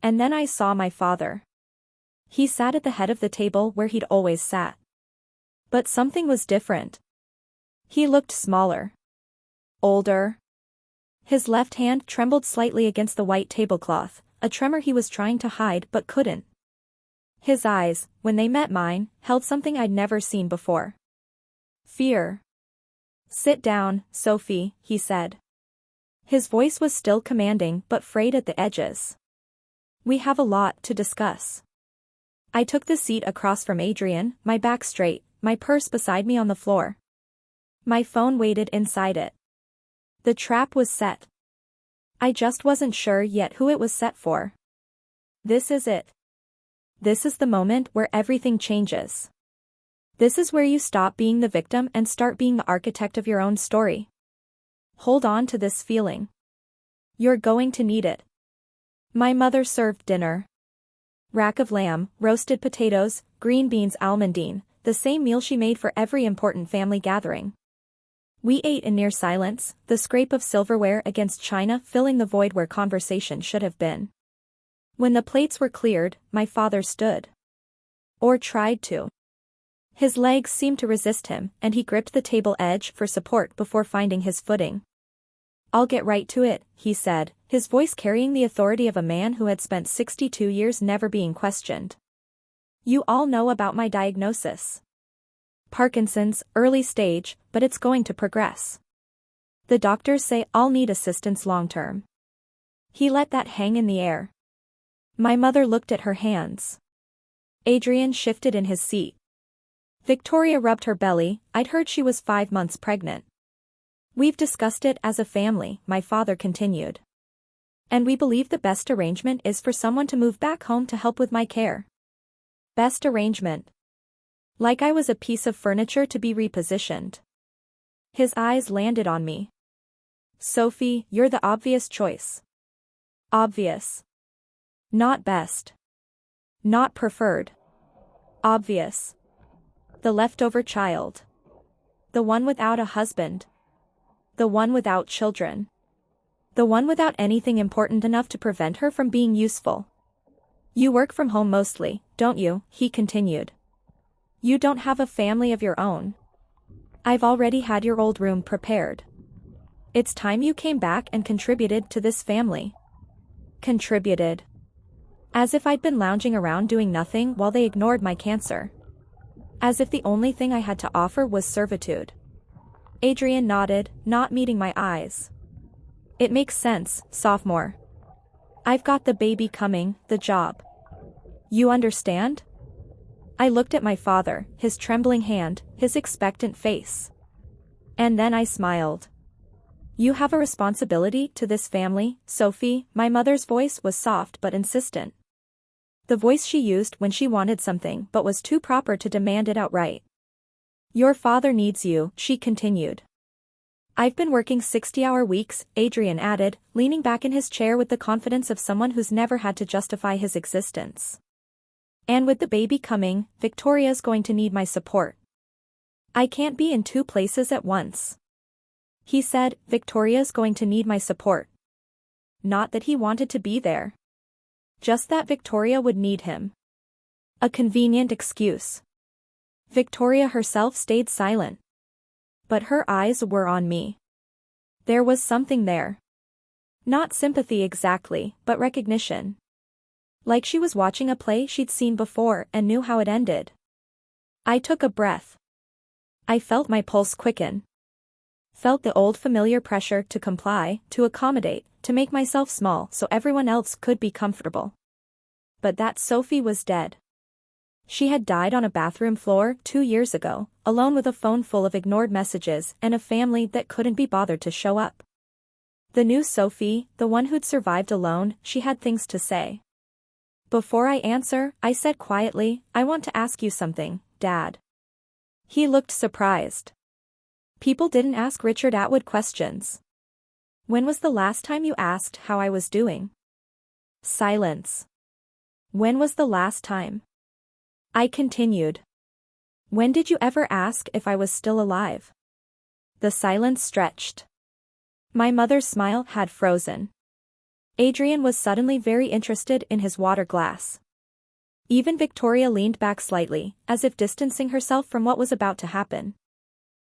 And then I saw my father. He sat at the head of the table where he'd always sat. But something was different. He looked smaller. Older. His left hand trembled slightly against the white tablecloth, a tremor he was trying to hide but couldn't. His eyes, when they met mine, held something I'd never seen before. Fear. Sit down, Sophie, he said. His voice was still commanding but frayed at the edges. We have a lot to discuss. I took the seat across from Adrian, my back straight, my purse beside me on the floor. My phone waited inside it. The trap was set. I just wasn't sure yet who it was set for. This is it. This is the moment where everything changes. This is where you stop being the victim and start being the architect of your own story. Hold on to this feeling. You're going to need it. My mother served dinner. Rack of lamb, roasted potatoes, green beans, almondine, the same meal she made for every important family gathering. We ate in near silence, the scrape of silverware against china filling the void where conversation should have been. When the plates were cleared, my father stood. Or tried to. His legs seemed to resist him, and he gripped the table edge for support before finding his footing. "I'll get right to it," he said, his voice carrying the authority of a man who had spent 62 years never being questioned. "You all know about my diagnosis. Parkinson's, early stage, but it's going to progress. The doctors say I'll need assistance long-term." He let that hang in the air. My mother looked at her hands. Adrian shifted in his seat. Victoria rubbed her belly. "I'd heard she was 5 months pregnant. We've discussed it as a family," my father continued. "And we believe the best arrangement is for someone to move back home to help with my care." Best arrangement. Like I was a piece of furniture to be repositioned. His eyes landed on me. "Sophie, you're the obvious choice." Obvious. Not best. Not preferred. Obvious. The leftover child. The one without a husband. The one without children. The one without anything important enough to prevent her from being useful. "You work from home mostly, don't you?" he continued. "You don't have a family of your own. I've already had your old room prepared. It's time you came back and contributed to this family." Contributed. As if I'd been lounging around doing nothing while they ignored my cancer. As if the only thing I had to offer was servitude. Adrian nodded, not meeting my eyes. "It makes sense, sophomore. I've got the baby coming, the job. You understand?" I looked at my father, his trembling hand, his expectant face. And then I smiled. "You have a responsibility to this family, Sophie." My mother's voice was soft but insistent. The voice she used when she wanted something but was too proper to demand it outright. "Your father needs you," she continued. "I've been working 60-hour weeks," Adrian added, leaning back in his chair with the confidence of someone who's never had to justify his existence. "And with the baby coming, Victoria's going to need my support. I can't be in 2 places at once." He said, "Victoria's going to need my support." Not that he wanted to be there. Just that Victoria would need him. A convenient excuse. Victoria herself stayed silent. But her eyes were on me. There was something there. Not sympathy exactly, but recognition. Like she was watching a play she'd seen before and knew how it ended. I took a breath. I felt my pulse quicken. Felt the old familiar pressure to comply, to accommodate, to make myself small so everyone else could be comfortable. But that Sophie was dead. She had died on a bathroom floor 2 years ago, alone with a phone full of ignored messages and a family that couldn't be bothered to show up. The new Sophie, the one who'd survived alone, she had things to say. "Before I answer," I said quietly, "I want to ask you something, Dad." He looked surprised. People didn't ask Richard Atwood questions. "When was the last time you asked how I was doing?" Silence. "When was the last time?" I continued. "When did you ever ask if I was still alive?" The silence stretched. My mother's smile had frozen. Adrian was suddenly very interested in his water glass. Even Victoria leaned back slightly, as if distancing herself from what was about to happen.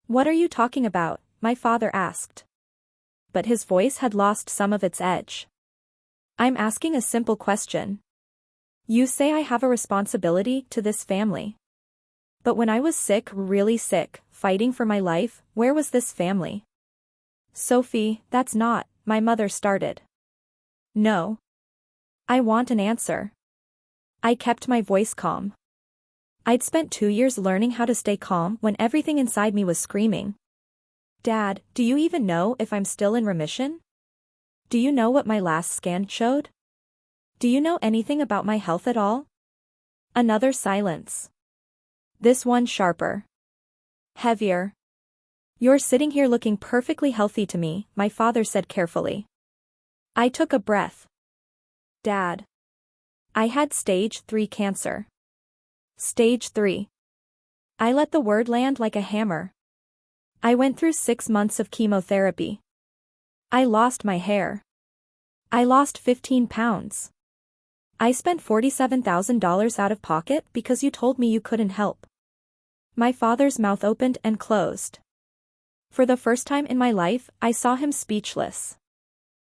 "What are you talking about?" my father asked. But his voice had lost some of its edge. "I'm asking a simple question. You say I have a responsibility to this family. But when I was sick, really sick, fighting for my life, where was this family?" "Sophie, that's not," my mother started. "No. I want an answer." I kept my voice calm. I'd spent 2 years learning how to stay calm when everything inside me was screaming. "Dad, do you even know if I'm still in remission? Do you know what my last scan showed? Do you know anything about my health at all?" Another silence. This one sharper. Heavier. You're sitting here looking perfectly healthy to me, my father said carefully. I took a breath. Dad. I had stage 3 cancer. Stage 3. I let the word land like a hammer. I went through 6 months of chemotherapy. I lost my hair. I lost 15 pounds. I spent $47,000 out of pocket because you told me you couldn't help. My father's mouth opened and closed. For the first time in my life, I saw him speechless.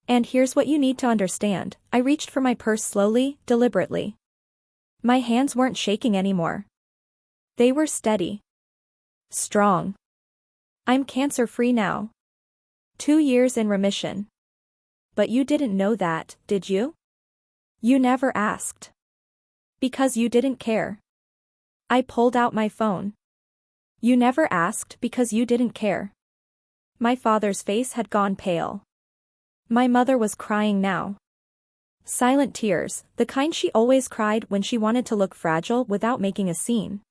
And here's what you need to understand, I reached for my purse slowly, deliberately. My hands weren't shaking anymore. They were steady. Strong. I'm cancer-free now. 2 years in remission. But you didn't know that, did you? You never asked. Because you didn't care. I pulled out my phone. You never asked because you didn't care. My father's face had gone pale. My mother was crying now. Silent tears, the kind she always cried when she wanted to look fragile without making a scene.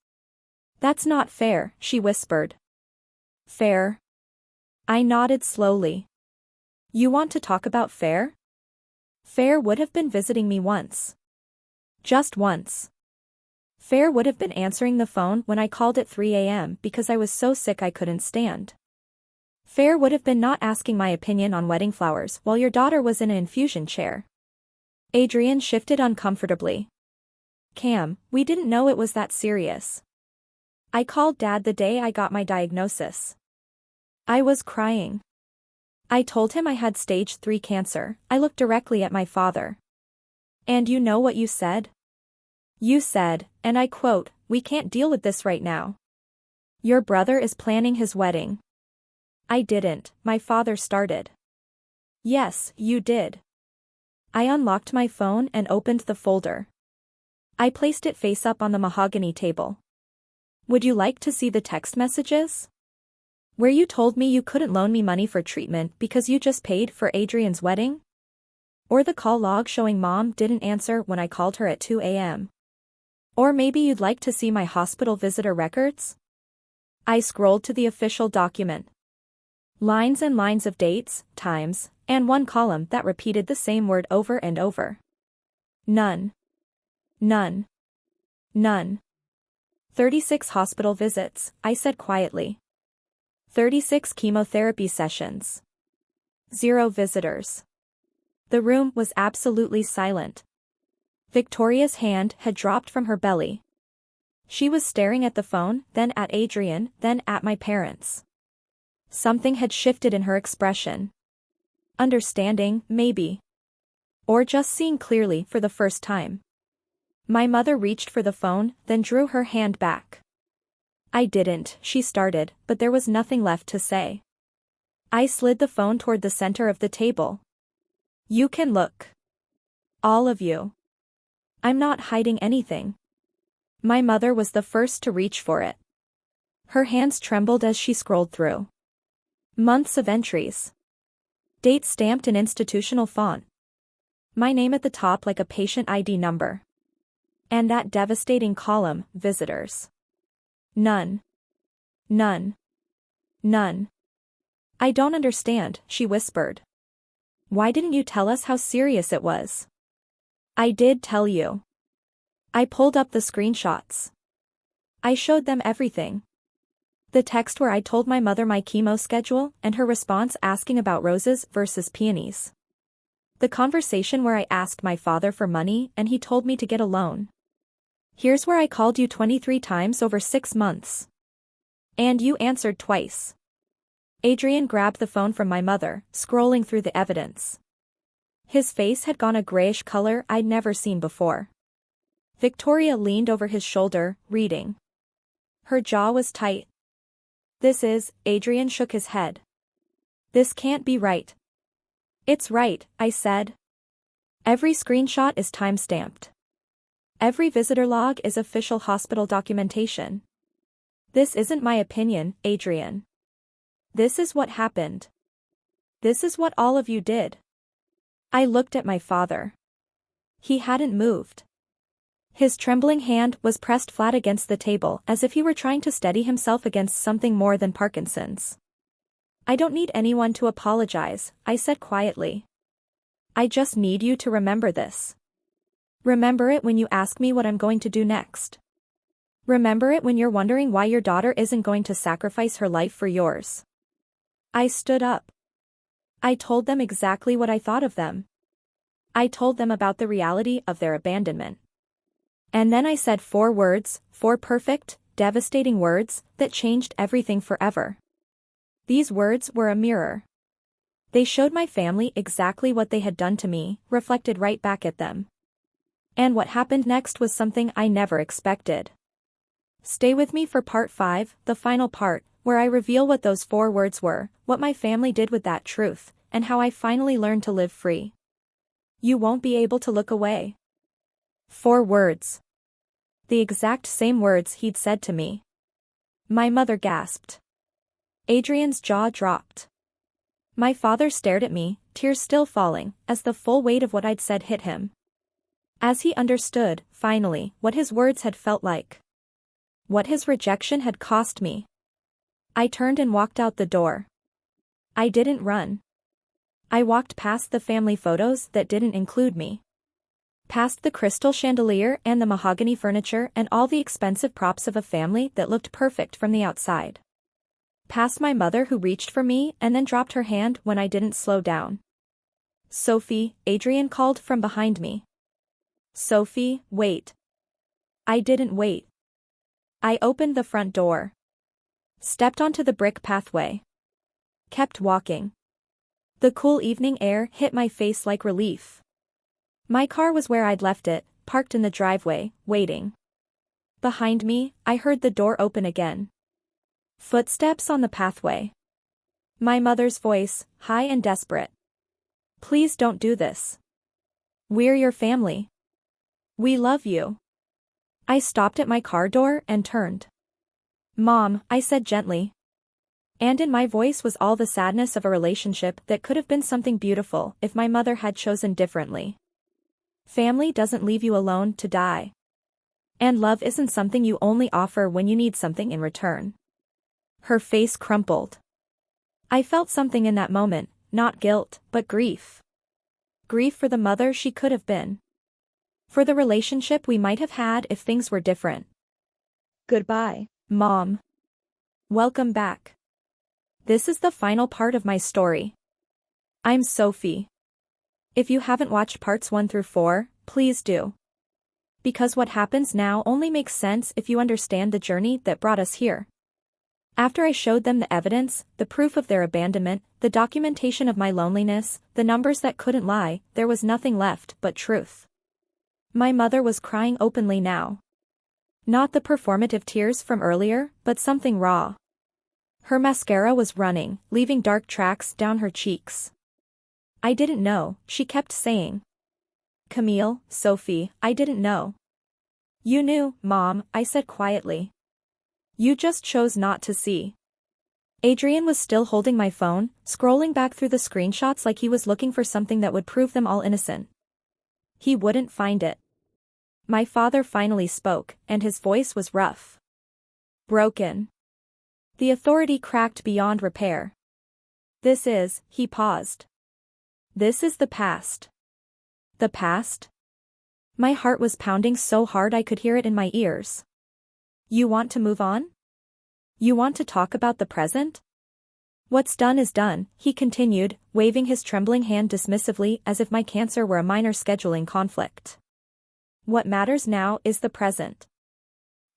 That's not fair, she whispered. Fair? I nodded slowly. You want to talk about fair? Fair would have been visiting me once. Just once. Fair would have been answering the phone when I called at 3 a.m. because I was so sick I couldn't stand. Fair would have been not asking my opinion on wedding flowers while your daughter was in an infusion chair. Adrian shifted uncomfortably. Cam, we didn't know it was that serious. I called Dad the day I got my diagnosis. I was crying. I told him I had stage 3 cancer. I looked directly at my father. And you know what you said? You said, and I quote, "We can't deal with this right now. Your brother is planning his wedding." I didn't, my father started. Yes, you did. I unlocked my phone and opened the folder. I placed it face up on the mahogany table. Would you like to see the text messages? Where you told me you couldn't loan me money for treatment because you just paid for Adrian's wedding? Or the call log showing Mom didn't answer when I called her at 2 a.m. Or maybe you'd like to see my hospital visitor records? I scrolled to the official document. Lines and lines of dates, times, and one column that repeated the same word over and over. None. None. None. 36 hospital visits, I said quietly. 36 chemotherapy sessions. 0 visitors. The room was absolutely silent. Victoria's hand had dropped from her belly. She was staring at the phone, then at Adrian, then at my parents. Something had shifted in her expression. Understanding, maybe. Or just seeing clearly for the first time. My mother reached for the phone, then drew her hand back. I didn't, she started, but there was nothing left to say. I slid the phone toward the center of the table. You can look. All of you. I'm not hiding anything. My mother was the first to reach for it. Her hands trembled as she scrolled through. Months of entries. Dates stamped in institutional font. My name at the top like a patient ID number. And that devastating column, visitors. None. None. None. I don't understand, she whispered. Why didn't you tell us how serious it was? I did tell you. I pulled up the screenshots. I showed them everything. The text where I told my mother my chemo schedule and her response asking about roses versus peonies. The conversation where I asked my father for money and he told me to get a loan. Here's where I called you 23 times over 6 months. And you answered twice. Adrian grabbed the phone from my mother, scrolling through the evidence. His face had gone a grayish color I'd never seen before. Victoria leaned over his shoulder, reading. Her jaw was tight. Adrian shook his head. This can't be right. It's right, I said. Every screenshot is time-stamped. Every visitor log is official hospital documentation. This isn't my opinion, Adrian. This is what happened. This is what all of you did. I looked at my father. He hadn't moved. His trembling hand was pressed flat against the table as if he were trying to steady himself against something more than Parkinson's. I don't need anyone to apologize, I said quietly. I just need you to remember this. Remember it when you ask me what I'm going to do next. Remember it when you're wondering why your daughter isn't going to sacrifice her life for yours. I stood up. I told them exactly what I thought of them. I told them about the reality of their abandonment. And then I said 4 words, 4 perfect, devastating words that changed everything forever. These words were a mirror. They showed my family exactly what they had done to me, reflected right back at them. And what happened next was something I never expected. Stay with me for part 5, the final part, where I reveal what those 4 words were, what my family did with that truth, and how I finally learned to live free. You won't be able to look away. 4 words. The exact same words he'd said to me. My mother gasped. Adrian's jaw dropped. My father stared at me, tears still falling, as the full weight of what I'd said hit him. As he understood, finally, what his words had felt like. What his rejection had cost me. I turned and walked out the door. I didn't run. I walked past the family photos that didn't include me. Past the crystal chandelier and the mahogany furniture and all the expensive props of a family that looked perfect from the outside. Past my mother who reached for me and then dropped her hand when I didn't slow down. Sophie, Adrian called from behind me. Sophie, wait. I didn't wait. I opened the front door. Stepped onto the brick pathway. Kept walking. The cool evening air hit my face like relief. My car was where I'd left it, parked in the driveway, waiting. Behind me, I heard the door open again. Footsteps on the pathway. My mother's voice, high and desperate. Please don't do this. We're your family. We love you. I stopped at my car door and turned. Mom, I said gently. And in my voice was all the sadness of a relationship that could have been something beautiful if my mother had chosen differently. Family doesn't leave you alone to die. And love isn't something you only offer when you need something in return. Her face crumpled. I felt something in that moment, not guilt, but grief. Grief for the mother she could have been. For the relationship we might have had if things were different. Goodbye, Mom. Welcome back. This is the final part of my story. I'm Sophie. If you haven't watched parts 1 through 4, please do. Because what happens now only makes sense if you understand the journey that brought us here. After I showed them the evidence, the proof of their abandonment, the documentation of my loneliness, the numbers that couldn't lie, there was nothing left but truth. My mother was crying openly now. Not the performative tears from earlier, but something raw. Her mascara was running, leaving dark tracks down her cheeks. I didn't know, she kept saying. Camille, Sophie, I didn't know. You knew, Mom, I said quietly. You just chose not to see. Adrian was still holding my phone, scrolling back through the screenshots like he was looking for something that would prove them all innocent. He wouldn't find it. My father finally spoke, and his voice was rough. Broken. The authority cracked beyond repair. He paused. This is the past. The past? My heart was pounding so hard I could hear it in my ears. You want to move on? You want to talk about the present? What's done is done, he continued, waving his trembling hand dismissively as if my cancer were a minor scheduling conflict. What matters now is the present.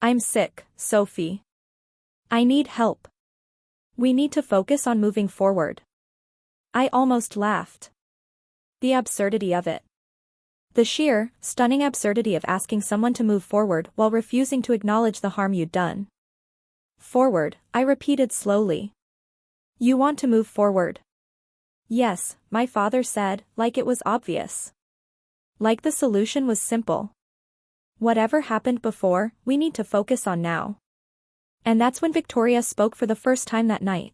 I'm sick, Sophie. I need help. We need to focus on moving forward. I almost laughed. The absurdity of it. The sheer, stunning absurdity of asking someone to move forward while refusing to acknowledge the harm you'd done. Forward, I repeated slowly. You want to move forward? Yes, my father said, like it was obvious. Like the solution was simple. Whatever happened before, we need to focus on now. And that's when Victoria spoke for the first time that night.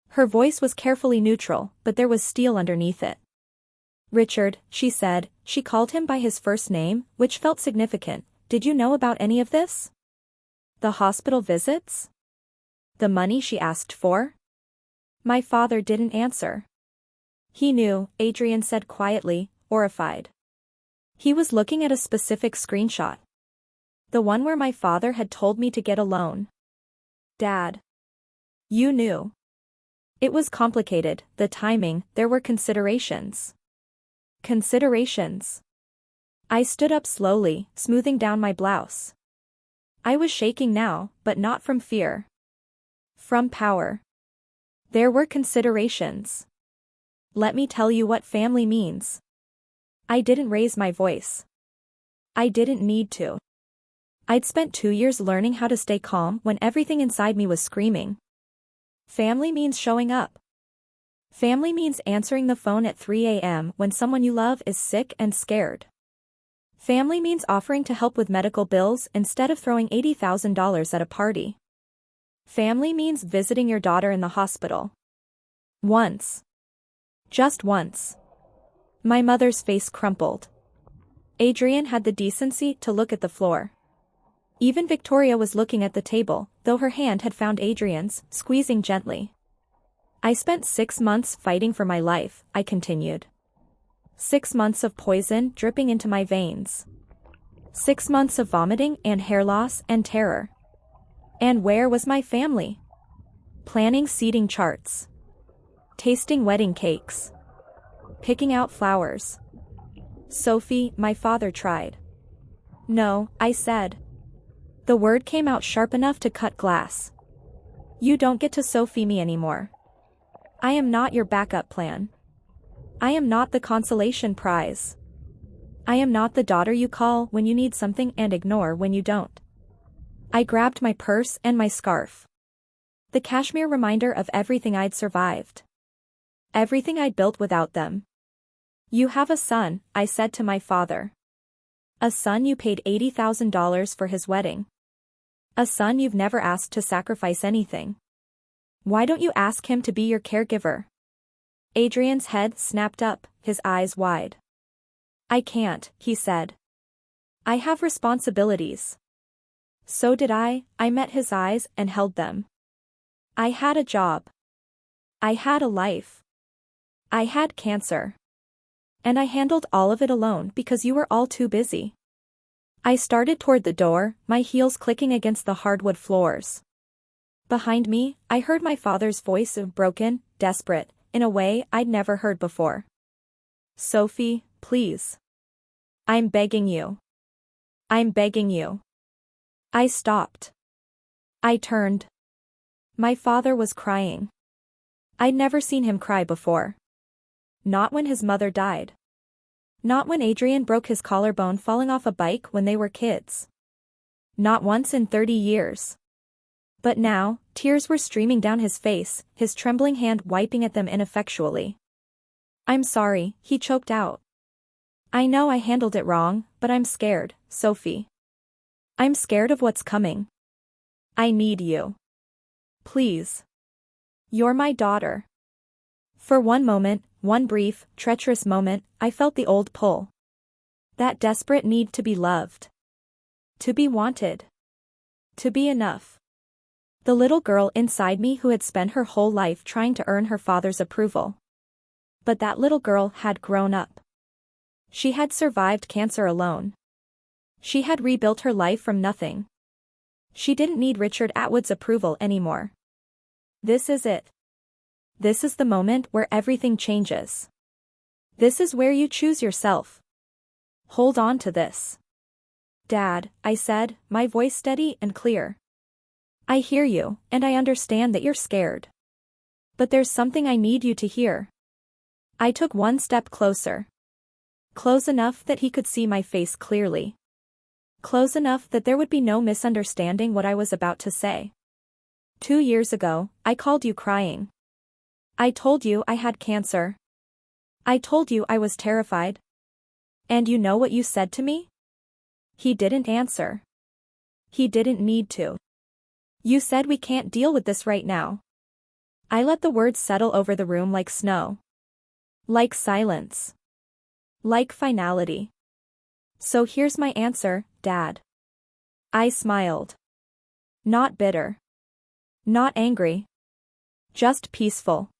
Her voice was carefully neutral, but there was steel underneath it. Richard, she said, she called him by his first name, which felt significant, Did you know about any of this? The hospital visits? The money she asked for? My father didn't answer. He knew, Adrian said quietly, horrified. He was looking at a specific screenshot. The one where my father had told me to get a loan. Dad. You knew. It was complicated, the timing, there were considerations. Considerations. I stood up slowly, smoothing down my blouse. I was shaking now, but not from fear. From power. There were considerations. Let me tell you what family means. I didn't raise my voice. I didn't need to. I'd spent 2 years learning how to stay calm when everything inside me was screaming. Family means showing up. Family means answering the phone at 3 a.m. when someone you love is sick and scared. Family means offering to help with medical bills instead of throwing $80,000 at a party. Family means visiting your daughter in the hospital. Once. Just once. My mother's face crumpled. Adrian had the decency to look at the floor. Even Victoria was looking at the table, though her hand had found Adrian's, squeezing gently. I spent 6 months fighting for my life, I continued. 6 months of poison dripping into my veins. 6 months of vomiting and hair loss and terror. And where was my family? Planning seating charts. Tasting wedding cakes. Picking out flowers. Sophie, my father tried. No, I said. The word came out sharp enough to cut glass. You don't get to Sophie me anymore. I am not your backup plan. I am not the consolation prize. I am not the daughter you call when you need something and ignore when you don't. I grabbed my purse and my scarf. The cashmere reminder of everything I'd survived. Everything I'd built without them. You have a son, I said to my father. A son you paid $80,000 for his wedding. A son you've never asked to sacrifice anything. Why don't you ask him to be your caregiver? Adrian's head snapped up, his eyes wide. I can't, he said. I have responsibilities. So did I met his eyes and held them. I had a job. I had a life. I had cancer. And I handled all of it alone because you were all too busy. I started toward the door, my heels clicking against the hardwood floors. Behind me, I heard my father's voice, broken, desperate, in a way I'd never heard before. Sophie, please. I'm begging you. I'm begging you. I stopped. I turned. My father was crying. I'd never seen him cry before. Not when his mother died. Not when Adrian broke his collarbone falling off a bike when they were kids. Not once in 30 years. But now, tears were streaming down his face, his trembling hand wiping at them ineffectually. I'm sorry, he choked out. I know I handled it wrong, but I'm scared, Sophie. I'm scared of what's coming. I need you. Please. You're my daughter. For one moment, one brief, treacherous moment, I felt the old pull. That desperate need to be loved. To be wanted. To be enough. The little girl inside me who had spent her whole life trying to earn her father's approval. But that little girl had grown up. She had survived cancer alone. She had rebuilt her life from nothing. She didn't need Richard Atwood's approval anymore. This is it. This is the moment where everything changes. This is where you choose yourself. Hold on to this. Dad, I said, my voice steady and clear. I hear you, and I understand that you're scared. But there's something I need you to hear. I took one step closer. Close enough that he could see my face clearly. Close enough that there would be no misunderstanding what I was about to say. 2 years ago, I called you crying. I told you I had cancer. I told you I was terrified. And you know what you said to me? He didn't answer. He didn't need to. You said we can't deal with this right now. I let the words settle over the room like snow. Like silence. Like finality. So here's my answer, Dad. I smiled. Not bitter. Not angry. Just peaceful.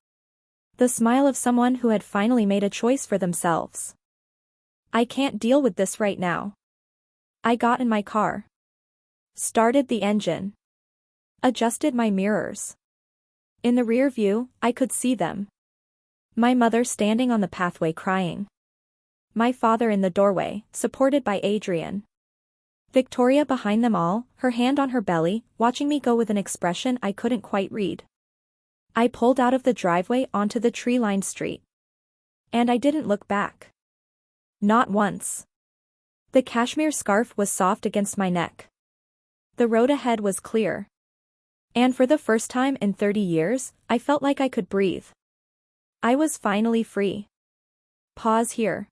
The smile of someone who had finally made a choice for themselves. I can't deal with this right now. I got in my car. Started the engine. Adjusted my mirrors. In the rear view, I could see them. My mother standing on the pathway crying. My father in the doorway, supported by Adrian. Victoria behind them all, her hand on her belly, watching me go with an expression I couldn't quite read. I pulled out of the driveway onto the tree-lined street. And I didn't look back. Not once. The cashmere scarf was soft against my neck. The road ahead was clear. And for the first time in 30 years, I felt like I could breathe. I was finally free. Pause here.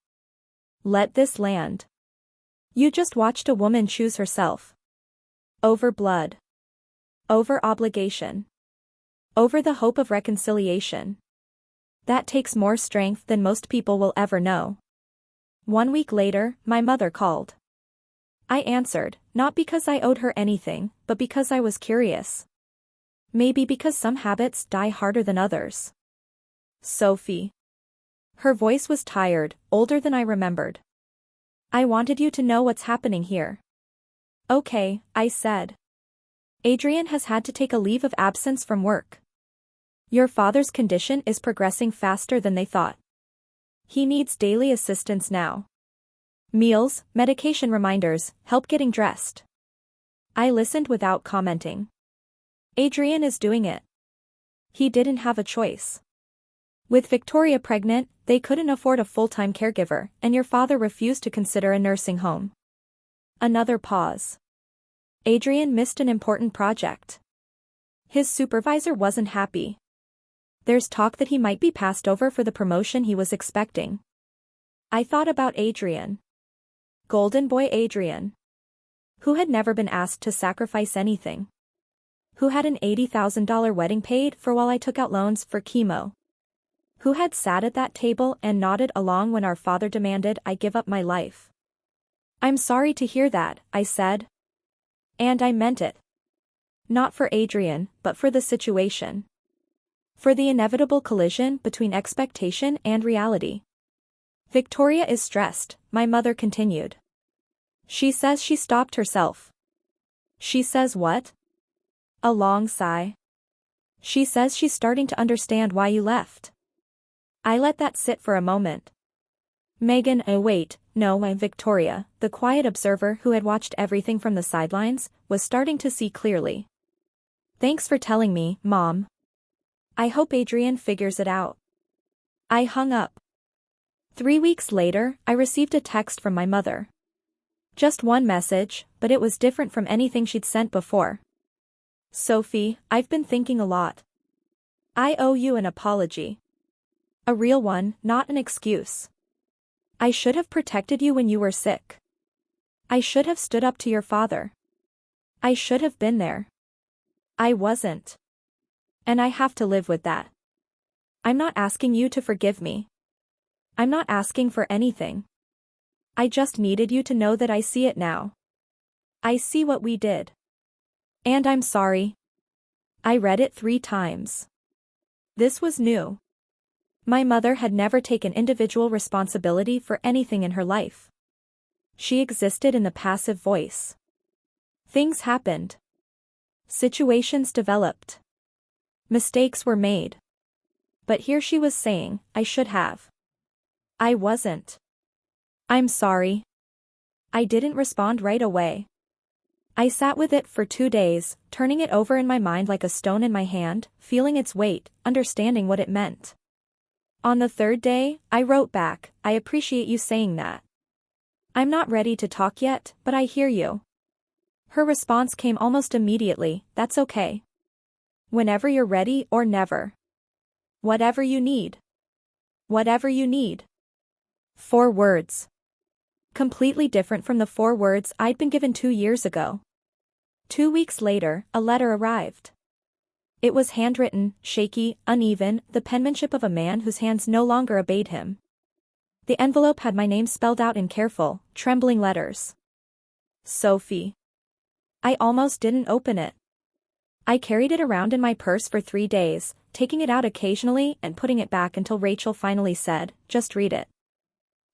Let this land. You just watched a woman choose herself. Over blood. Over obligation. Over the hope of reconciliation. That takes more strength than most people will ever know. 1 week later, my mother called. I answered, not because I owed her anything, but because I was curious. Maybe because some habits die harder than others. Sophie. Her voice was tired, older than I remembered. I wanted you to know what's happening here. Okay, I said. Adrian has had to take a leave of absence from work. Your father's condition is progressing faster than they thought. He needs daily assistance now. Meals, medication reminders, help getting dressed. I listened without commenting. Adrian is doing it. He didn't have a choice. With Victoria pregnant, they couldn't afford a full-time caregiver, and your father refused to consider a nursing home. Another pause. Adrian missed an important project. His supervisor wasn't happy. There's talk that he might be passed over for the promotion he was expecting. I thought about Adrian. Golden boy Adrian. Who had never been asked to sacrifice anything. Who had an $80,000 wedding paid for while I took out loans for chemo. Who had sat at that table and nodded along when our father demanded I give up my life. I'm sorry to hear that, I said. And I meant it. Not for Adrian, but for the situation. For the inevitable collision between expectation and reality. Victoria is stressed, my mother continued. She says she stopped herself. She says what? A long sigh. She says she's starting to understand why you left. I let that sit for a moment. Megan, wait, no, I'm Victoria, the quiet observer who had watched everything from the sidelines, was starting to see clearly. Thanks for telling me, Mom. I hope Adrian figures it out. I hung up. 3 weeks later, I received a text from my mother. Just one message, but it was different from anything she'd sent before. Sophie, I've been thinking a lot. I owe you an apology. A real one, not an excuse. I should have protected you when you were sick. I should have stood up to your father. I should have been there. I wasn't. And I have to live with that. I'm not asking you to forgive me. I'm not asking for anything. I just needed you to know that I see it now. I see what we did. And I'm sorry. I read it 3 times. This was new. My mother had never taken individual responsibility for anything in her life. She existed in the passive voice. Things happened. Situations developed. Mistakes were made. But here she was saying, I should have. I wasn't. I'm sorry. I didn't respond right away. I sat with it for 2 days, turning it over in my mind like a stone in my hand, feeling its weight, understanding what it meant. On the 3rd day, I wrote back, I appreciate you saying that. I'm not ready to talk yet, but I hear you. Her response came almost immediately, that's okay. Whenever you're ready or never. Whatever you need. Whatever you need. 4 words. Completely different from the 4 words I'd been given 2 years ago. 2 weeks later, a letter arrived. It was handwritten, shaky, uneven, the penmanship of a man whose hands no longer obeyed him. The envelope had my name spelled out in careful, trembling letters. Sophie. I almost didn't open it. I carried it around in my purse for 3 days, taking it out occasionally and putting it back until Rachel finally said, "Just read it.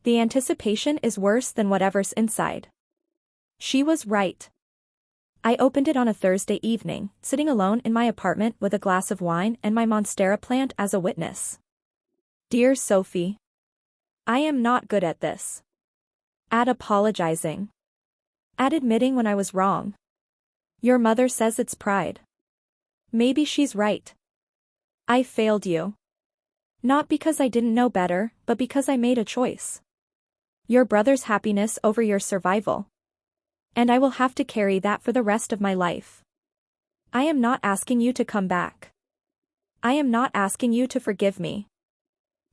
The anticipation is worse than whatever's inside." She was right. I opened it on a Thursday evening, sitting alone in my apartment with a glass of wine and my monstera plant as a witness. "Dear Sophie, I am not good at this. At apologizing. At admitting when I was wrong. Your mother says it's pride. Maybe she's right. I failed you. Not because I didn't know better, but because I made a choice. Your brother's happiness over your survival. And I will have to carry that for the rest of my life. I am not asking you to come back. I am not asking you to forgive me.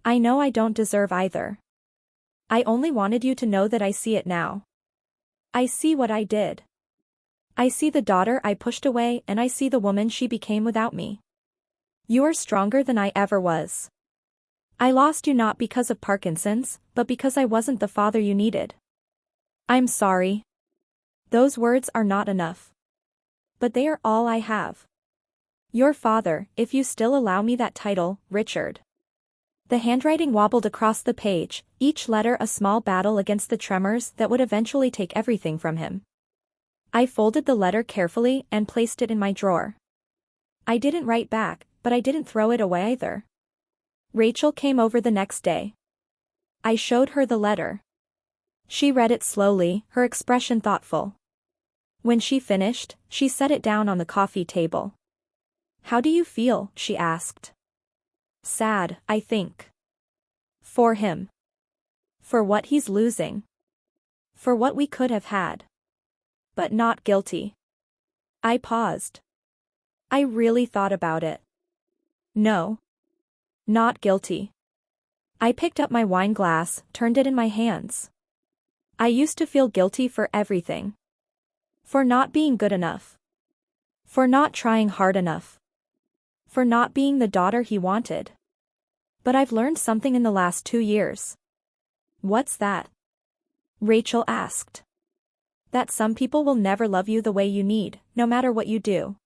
I know I don't deserve either. I only wanted you to know that I see it now. I see what I did. I see the daughter I pushed away and I see the woman she became without me. You are stronger than I ever was. I lost you not because of Parkinson's, but because I wasn't the father you needed. I'm sorry. Those words are not enough. But they are all I have. Your father, if you still allow me that title, Richard." The handwriting wobbled across the page, each letter a small battle against the tremors that would eventually take everything from him. I folded the letter carefully and placed it in my drawer. I didn't write back, but I didn't throw it away either. Rachel came over the next day. I showed her the letter. She read it slowly, her expression thoughtful. When she finished, she set it down on the coffee table. "How do you feel?" she asked. "Sad, I think. For him. For what he's losing. For what we could have had. But not guilty." I paused. I really thought about it. No. Not guilty. I picked up my wine glass, turned it in my hands. I used to feel guilty for everything. For not being good enough. For not trying hard enough. For not being the daughter he wanted. But I've learned something in the last 2 years. "What's that?" Rachel asked. "That some people will never love you the way you need, no matter what you do.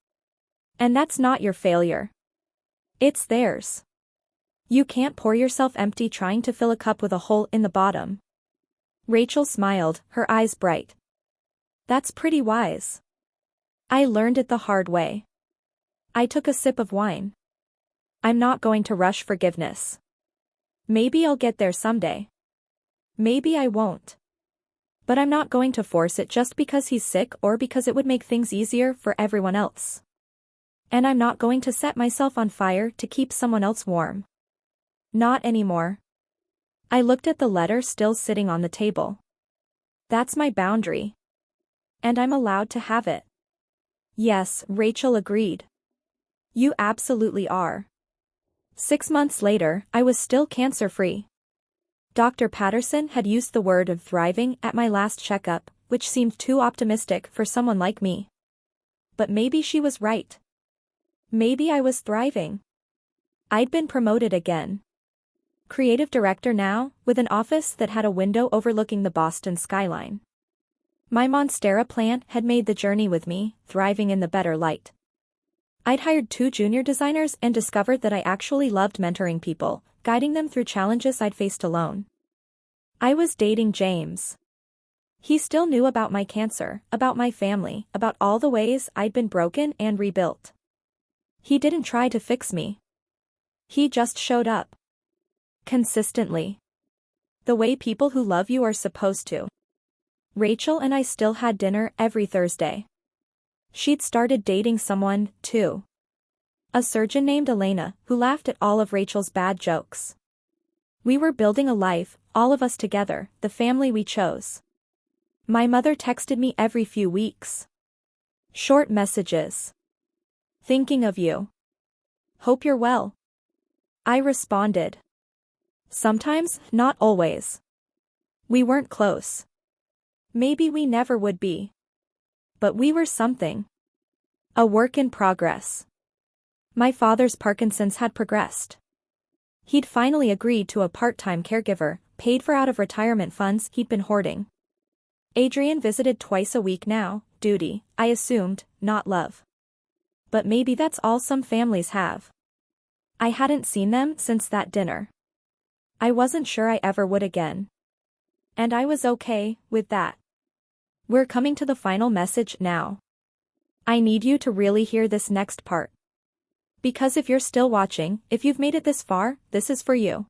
And that's not your failure. It's theirs. You can't pour yourself empty trying to fill a cup with a hole in the bottom." Rachel smiled, her eyes bright. "That's pretty wise. I learned it the hard way." I took a sip of wine. "I'm not going to rush forgiveness. Maybe I'll get there someday. Maybe I won't. But I'm not going to force it just because he's sick or because it would make things easier for everyone else. And I'm not going to set myself on fire to keep someone else warm. Not anymore." I looked at the letter still sitting on the table. "That's my boundary. And I'm allowed to have it." "Yes," Rachel agreed. "You absolutely are." 6 months later, I was still cancer-free. Dr. Patterson had used the word of thriving at my last checkup, which seemed too optimistic for someone like me. But maybe she was right. Maybe I was thriving. I'd been promoted again. Creative director now, with an office that had a window overlooking the Boston skyline. My monstera plant had made the journey with me, thriving in the better light. I'd hired 2 junior designers and discovered that I actually loved mentoring people, guiding them through challenges I'd faced alone. I was dating James. He still knew about my cancer, about my family, about all the ways I'd been broken and rebuilt. He didn't try to fix me. He just showed up. Consistently. The way people who love you are supposed to. Rachel and I still had dinner every Thursday. She'd started dating someone, too. A surgeon named Elena, who laughed at all of Rachel's bad jokes. We were building a life, all of us together, the family we chose. My mother texted me every few weeks. Short messages. "Thinking of you. Hope you're well." I responded. Sometimes, not always. We weren't close. Maybe we never would be. But we were something. A work in progress. My father's Parkinson's had progressed. He'd finally agreed to a part-time caregiver, paid for out of retirement funds he'd been hoarding. Adrian visited twice a week now, duty, I assumed, not love. But maybe that's all some families have. I hadn't seen them since that dinner. I wasn't sure I ever would again. And I was okay with that. We're coming to the final message now. I need you to really hear this next part. Because if you're still watching, if you've made it this far, this is for you.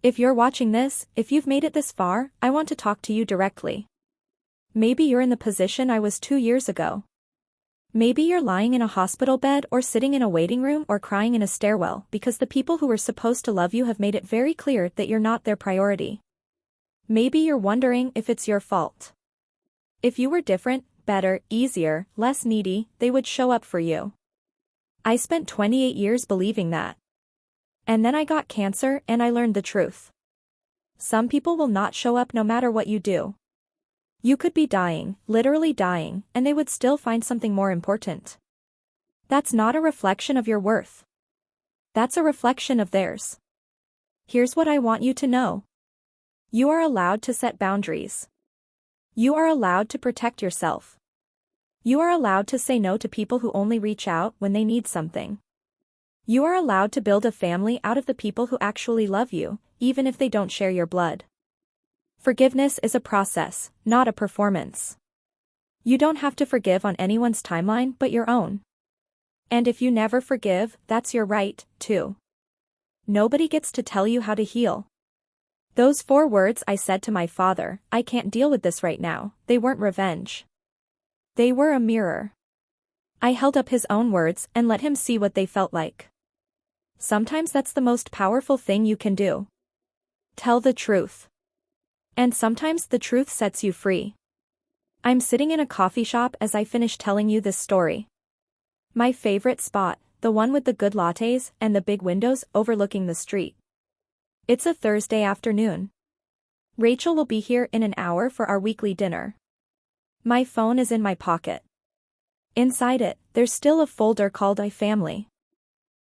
If you're watching this, if you've made it this far, I want to talk to you directly. Maybe you're in the position I was 2 years ago. Maybe you're lying in a hospital bed or sitting in a waiting room or crying in a stairwell because the people who were supposed to love you have made it very clear that you're not their priority. Maybe you're wondering if it's your fault. If you were different, better, easier, less needy, they would show up for you. I spent 28 years believing that. And then I got cancer and I learned the truth. Some people will not show up no matter what you do. You could be dying, literally dying, and they would still find something more important. That's not a reflection of your worth. That's a reflection of theirs. Here's what I want you to know. You are allowed to set boundaries. You are allowed to protect yourself. You are allowed to say no to people who only reach out when they need something. You are allowed to build a family out of the people who actually love you, even if they don't share your blood. Forgiveness is a process, not a performance. You don't have to forgive on anyone's timeline but your own. And if you never forgive, that's your right, too. Nobody gets to tell you how to heal. Those 4 words I said to my father, I can't deal with this right now, they weren't revenge. They were a mirror. I held up his own words and let him see what they felt like. Sometimes that's the most powerful thing you can do. Tell the truth. And sometimes the truth sets you free. I'm sitting in a coffee shop as I finish telling you this story. My favorite spot, the one with the good lattes and the big windows overlooking the street. It's a Thursday afternoon. Rachel will be here in an hour for our weekly dinner. My phone is in my pocket. Inside it, there's still a folder called iFamily.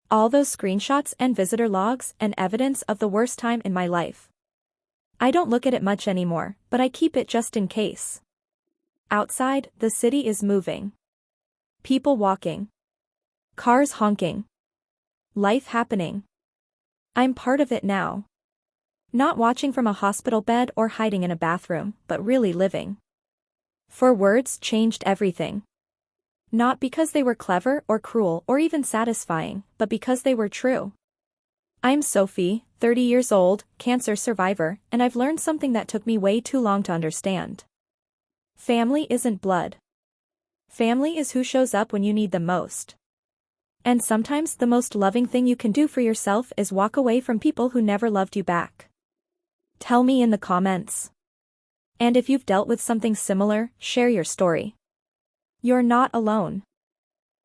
All those screenshots and visitor logs and evidence of the worst time in my life. I don't look at it much anymore, but I keep it just in case. Outside, the city is moving. People walking. Cars honking. Life happening. I'm part of it now. Not watching from a hospital bed or hiding in a bathroom, but really living. 4 words changed everything. Not because they were clever or cruel or even satisfying, but because they were true. I'm Sophie, 30 years old, cancer survivor, and I've learned something that took me way too long to understand. Family isn't blood. Family is who shows up when you need them most. And sometimes the most loving thing you can do for yourself is walk away from people who never loved you back. Tell me in the comments. And if you've dealt with something similar, share your story. You're not alone.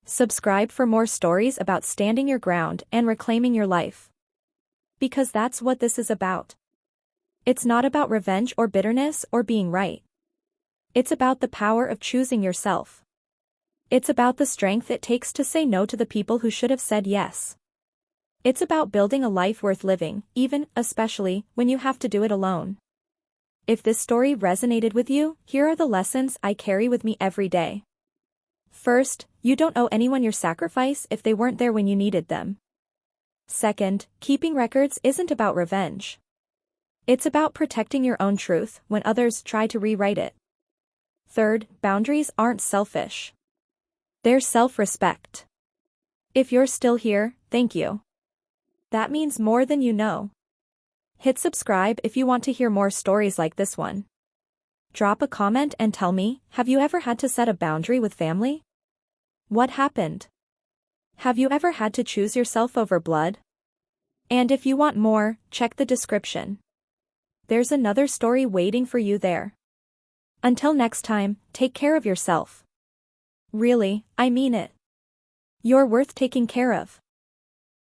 Subscribe for more stories about standing your ground and reclaiming your life. Because that's what this is about. It's not about revenge or bitterness or being right. It's about the power of choosing yourself. It's about the strength it takes to say no to the people who should have said yes. It's about building a life worth living, even, especially, when you have to do it alone. If this story resonated with you, here are the lessons I carry with me every day. First, you don't owe anyone your sacrifice if they weren't there when you needed them. Second, keeping records isn't about revenge. It's about protecting your own truth when others try to rewrite it. Third, boundaries aren't selfish. They're self-respect. If you're still here, thank you. That means more than you know. Hit subscribe if you want to hear more stories like this one. Drop a comment and tell me, have you ever had to set a boundary with family? What happened? Have you ever had to choose yourself over blood? And if you want more, check the description. There's another story waiting for you there. Until next time, take care of yourself. Really, I mean it. You're worth taking care of.